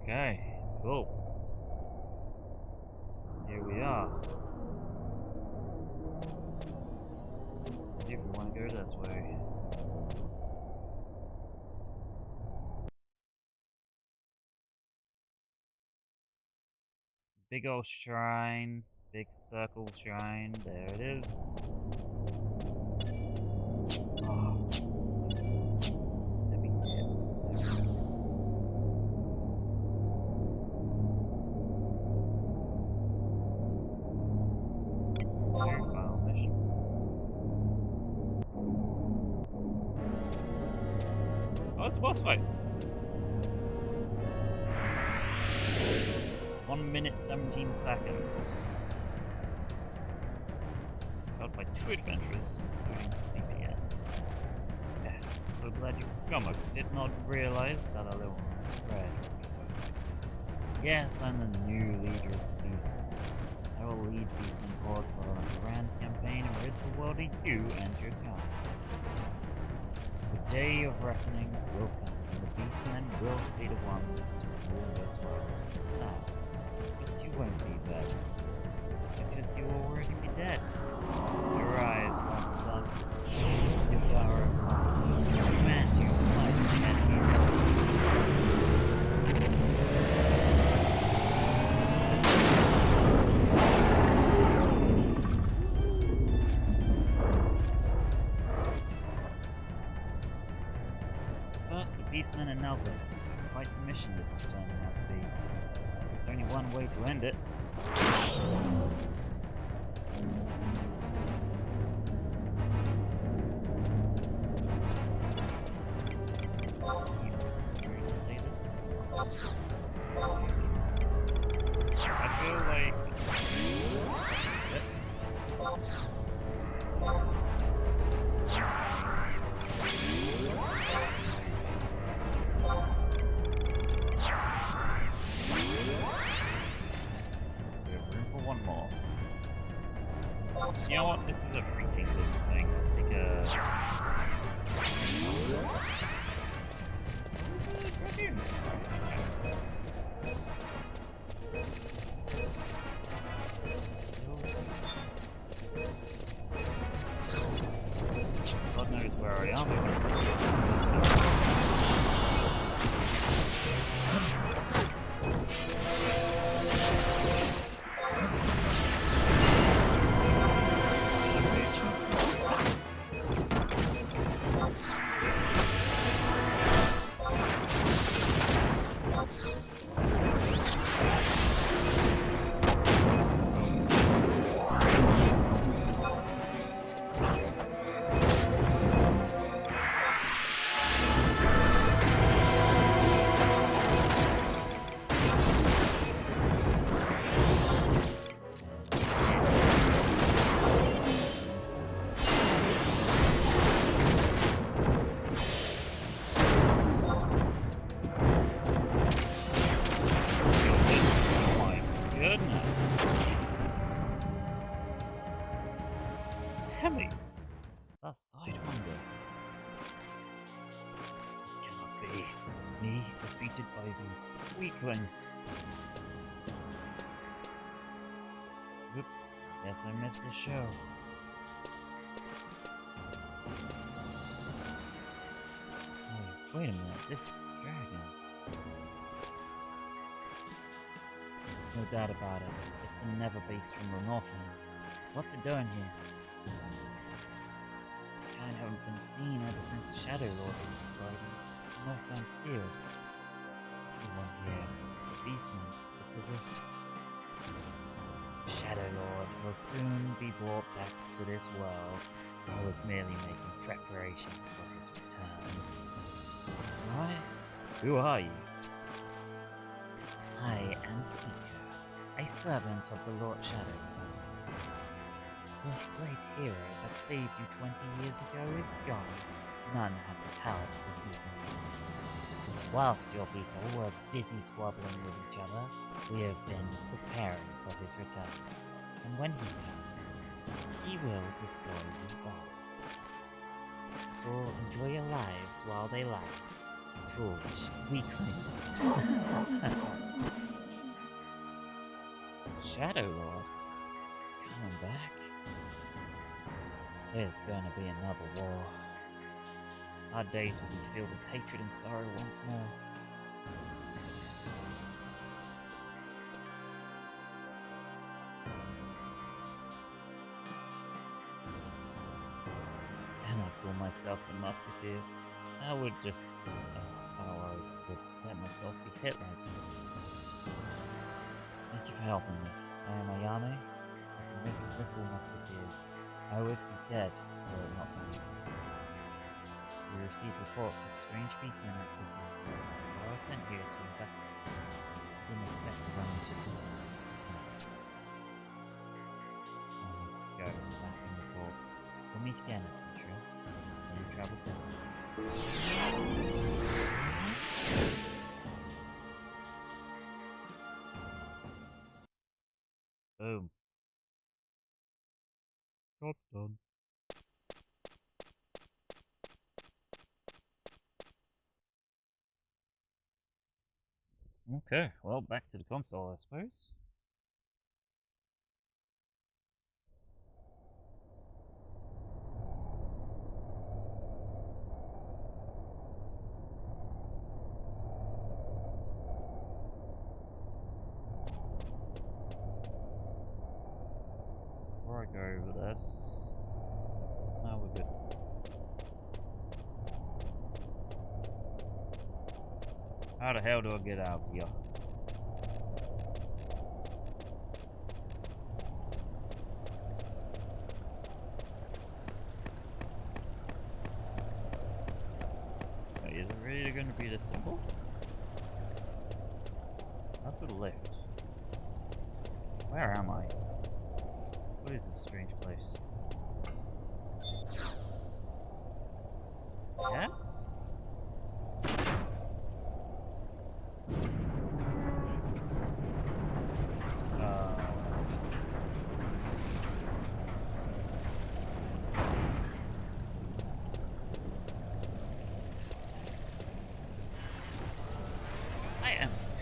Okay, cool. Here we are. If we want to go this way. Big old shrine, big circle shrine, there it is. Oh. Let me see it. Final mission. Oh, it's a boss fight. 1 minute 17 seconds. Held by 2 adventurers, including CPN. Yeah, I'm so glad you could come. I did not realize that a little spread would be so effective. Yes, I'm the new leader of the Beastmen. I will lead Beastmen hordes on a grand campaign and rid the world of you and your kind. The day of reckoning will come, and the Beastmen will be the ones to rule this world. Now, but you won't be there to see, because you will already be dead. Your eyes won't be darkness. Devour of multitudes, command you smite my enemies with First the Beastmen and now this. Quite the mission this is turning out to be. There's only one way to end it. I feel like you know what? This is a Free Kingdoms thing. Let's take a God knows where I am. That Sidewinder. This cannot be. Me defeated by these weaklings. Oops, guess I missed the show. Oh, wait a minute, this dragon. No doubt about it. It's a never beast from the Northlands. What's it doing here? I haven't been seen ever since the Shadow Lord was destroyed and Northland sealed. To see one here, the Beastman, it's as if Shadow Lord will soon be brought back to this world. I was merely making preparations for his return. What? Who are you? I am Seeker, a servant of the Lord Shadow. The great hero that saved you 20 years ago is gone. None have the power to defeat him. Whilst your people were busy squabbling with each other, we have been preparing for his return. And when he comes, he will destroy you all. So enjoy your lives while they last. Foolish weaklings. Shadow Lord is coming back. There's gonna be another war. Our days will be filled with hatred and sorrow once more. And I call myself a musketeer. I would just... how I would let myself be hit like that. Thank you for helping me. I am Ayane, of the Riffle Musketeers. I would be dead were it not for you. We received reports of strange beastmen activity, so I was sent here to investigate. I didn't expect to run into them. I must go back and report. We'll meet again, adventurer. May you travel safely. Boom. Job done. Okay, well, back to the console, I suppose. Before I go over this... No, we're good. How the hell do I get out of here? Wait, is it really going to be the symbol? That's a lift. Where am I? What is this strange place? Yes?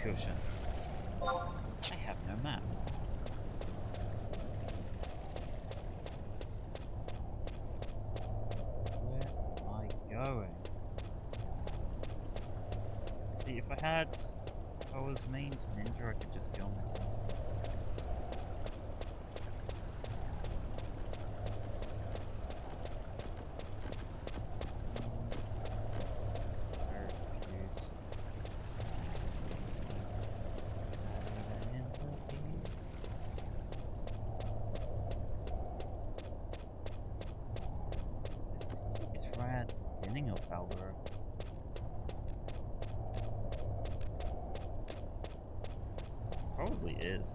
cushion. I have no map. Where am I going? See, if I was main to ninja, I could just kill myself. Probably is.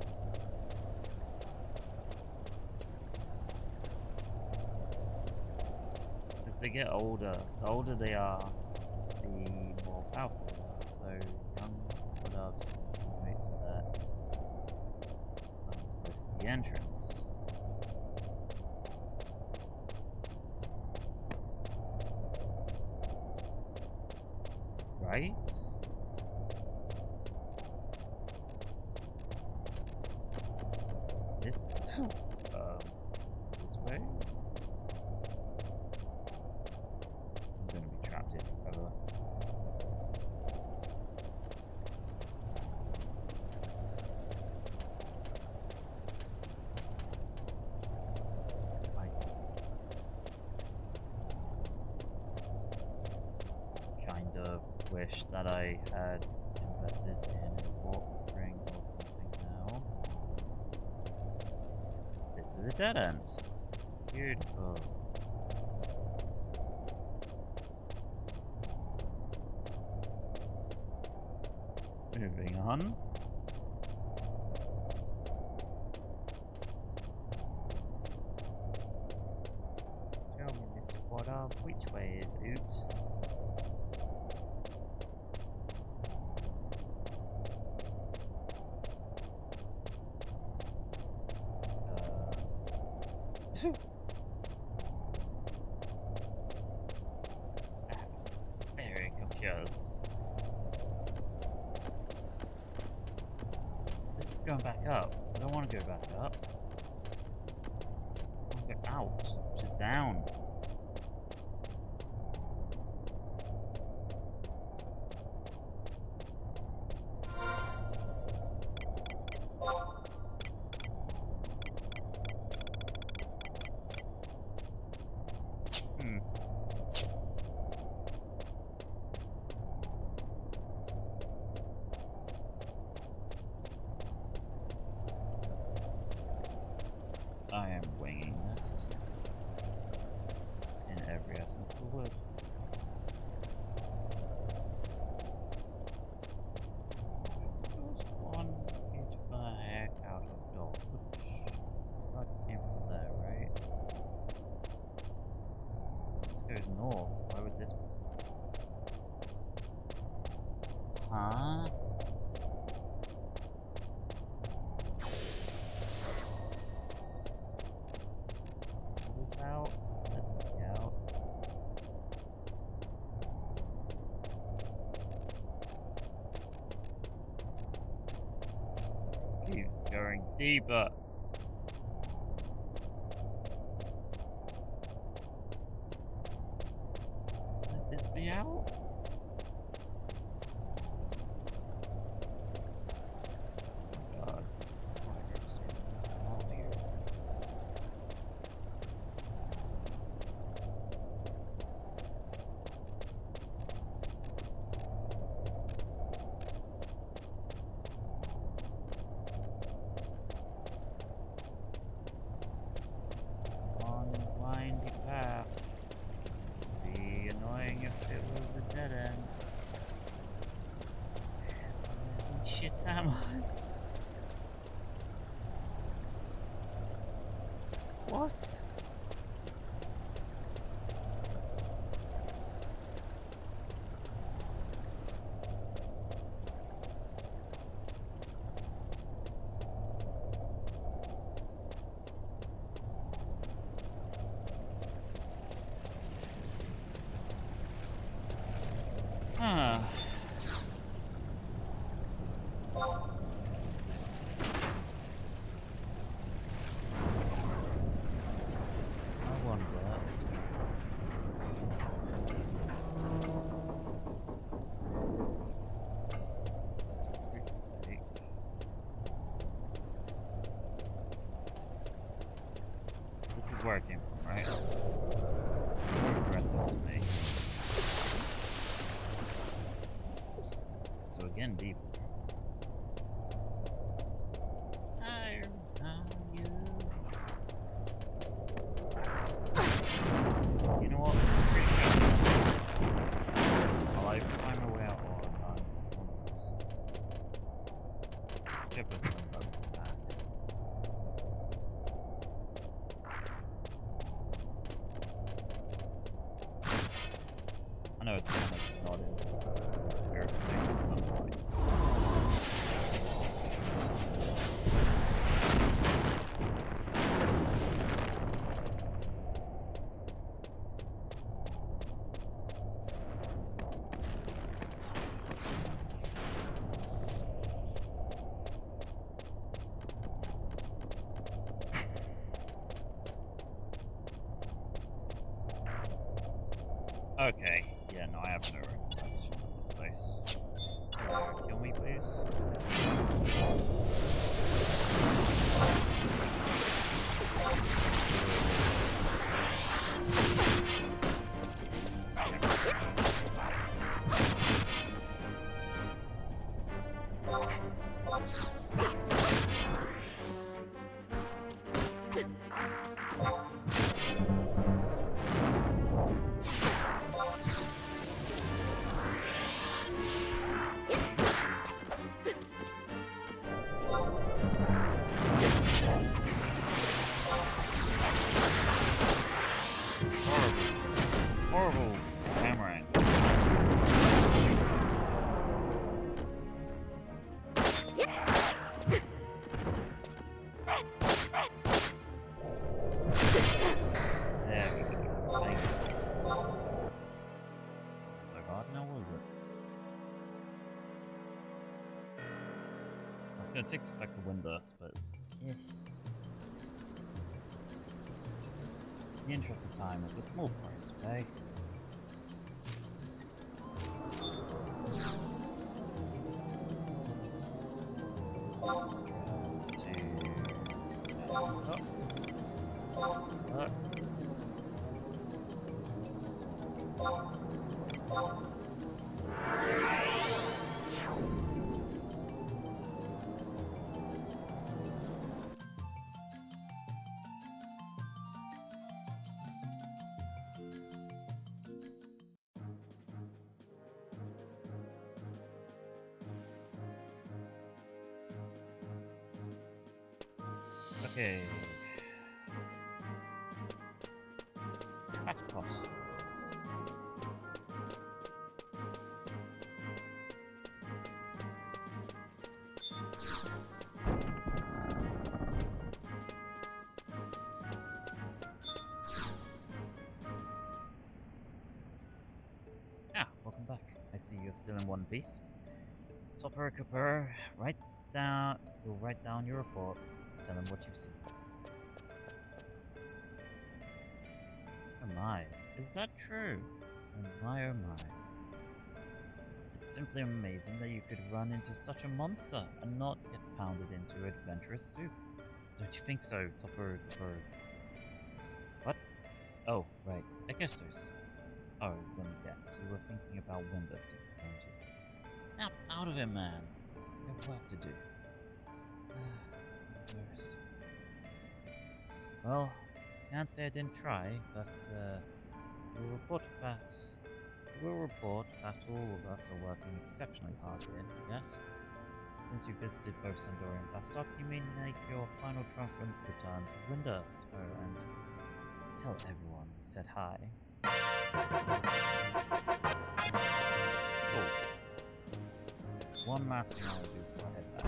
As they get older, the older they are, the more powerful they are. So young doves insinuates that close to the entrance. Right? This way? I'm gonna be trapped here forever. I kind of wish that I had invested in a warp ring or something now. This is a dead end. Beautiful. Moving on. Tell me, Mr. Quadov, which way is out? Very confused. This is going back up. I don't want to go back up. I want to go out, which is down. I am winging this in every essence of the word. There's one huge fire out of Dodge. That came from there, right? This goes north. Why would this? Huh? Out. Let this be out. Keeps going deeper. Let this be out. Shit, am I? What? where I came from, right? More aggressive to me. So again, deep. Higher on you. You know what? It's pretty good. I'll either find my way out or not. One of those. Whichever comes out the fastest. I know it's kind of not in the spirit of things, but I'm just like. Okay, yeah, no, I have no recollection of this place. Kill me, please. Horrible hammering. There we go. Thank you. So hard now, was it? I was gonna take us back to Windurst, but in the interest of time, it's a small price to pay. Okay. Matchpot. Ah, welcome back. I see you're still in one piece. Topper Cooper, write down your report. Tell him what you've seen. Oh my, is that true? Oh my, oh my. It's simply amazing that you could run into such a monster and not get pounded into adventurous soup. Don't you think so, Topper? What? Oh, right, I guess so, sir. Oh, let me guess, you were thinking about Windusting, weren't you? Snap out of it, man. You have work to do. Windurst. Well, can't say I didn't try, but we'll report that all of us are working exceptionally hard here, yes? Since you visited both Sandori and Bastok, you may make your final triumphant return to Windurst, and tell everyone we said hi. Cool. One last thing I will do before I head back.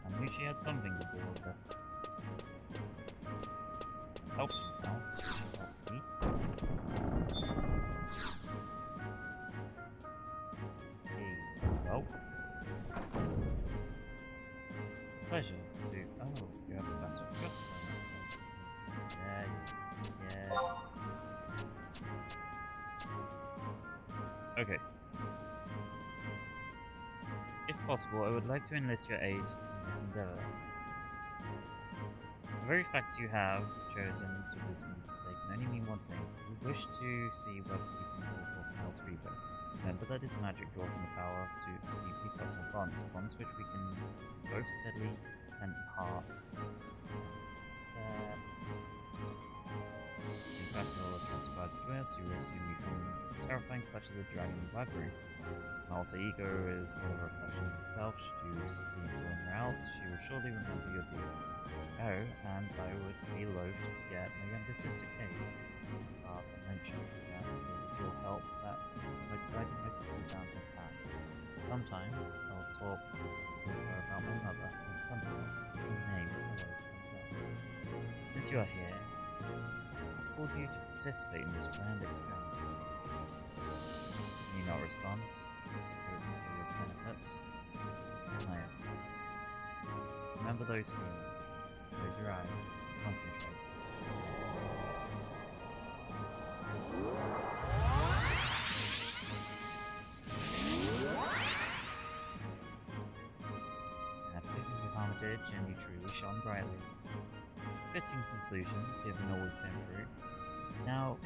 I knew she had something to do with this. Help me now. Help me. Hey, go. It's a pleasure to... Oh, you have a master crossbow. Yeah. Okay. If possible, I would like to enlist your aid in this endeavor. The very fact you have chosen to visit me this day can only mean one thing. We wish to see whether we can call forth an alter ego. Remember that his magic draws on the power to deeply personal bonds which we can both steadily and impart. After all that transpired between us, you rescued me from the terrifying clutches of dragon and library. My alter ego is but a reflection of herself. Should you succeed in pulling her out, she will surely remember your deeds. Oh, and I would be loath to forget my younger sister Kate. My father mentioned that it was your help that guided my sister down her path. Sometimes I'll talk with her about my mother, and somehow your name always comes up. Since you are here, I called you to participate in this grand experiment. Can you not respond? It's written for your benefit. I am. Remember those feelings. Close your eyes. Concentrate. I had faith in your Armitage, and you truly shone brightly. Fitting conclusion, given all we've been through. Now,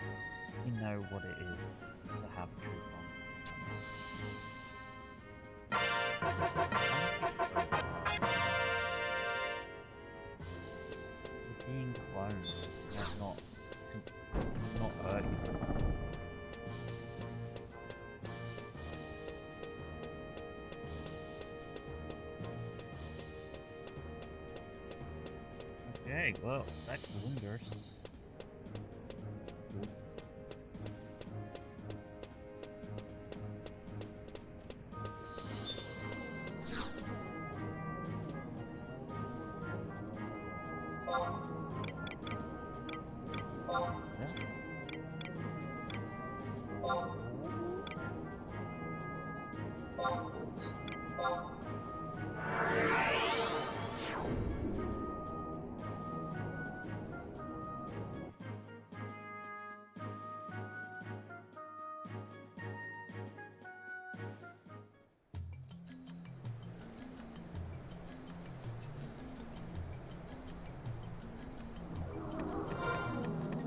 you know what it is to have a true bond with someone. That must be so hard. You're being cloned. It's not hurt you somehow. Okay, well, back to Windurst. Boost. Yes. Passport.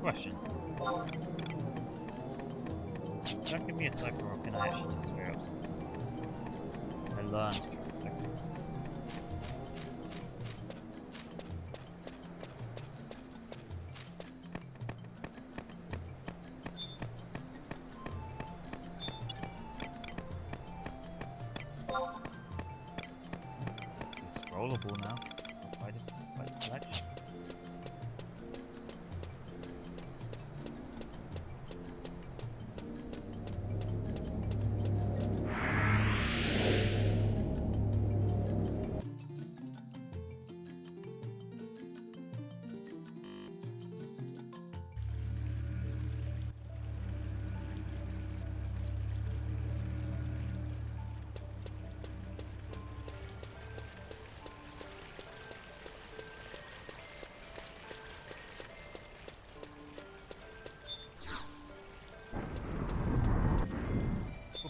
Question. Don't give me a cipher, or can I actually just figure out something? I learned to trust it. It's scrollable now. Quite a collection.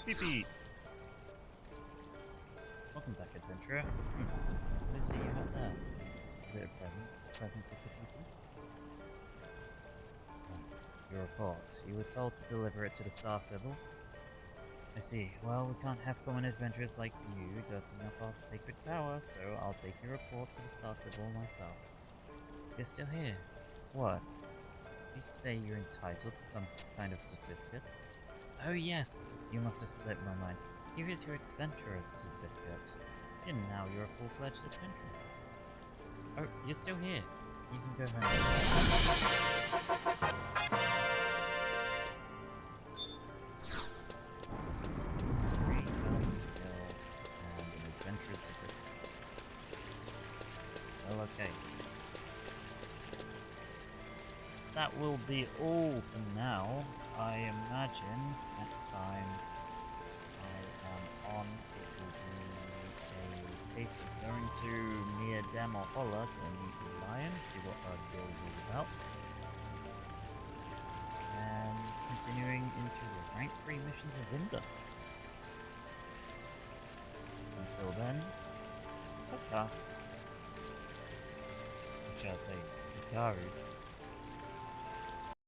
Pee-pee! Welcome back, adventurer. What is it you have there? Is it a present? A present for Pee-pee? Your report. You were told to deliver it to the Star Sibyl? I see. Well, we can't have common adventurers like you dirtying up our sacred tower, so I'll take your report to the Star Sibyl myself. You're still here. What? You say you're entitled to some kind of certificate? Oh yes, you must have slipped my mind. Here is your adventurer's certificate. And now you're a full-fledged adventurer. Oh, you're still here. You can go home. 3,000 gil and an adventurer's certificate. Well, okay. That will be all for now. I imagine next time I am on, it will be a plans of going to near Damaholla to meet the lion, see what her deal's all about, and continuing into the rank 3 missions of Windurst. Until then, ta-ta. Or shall I say, tataru.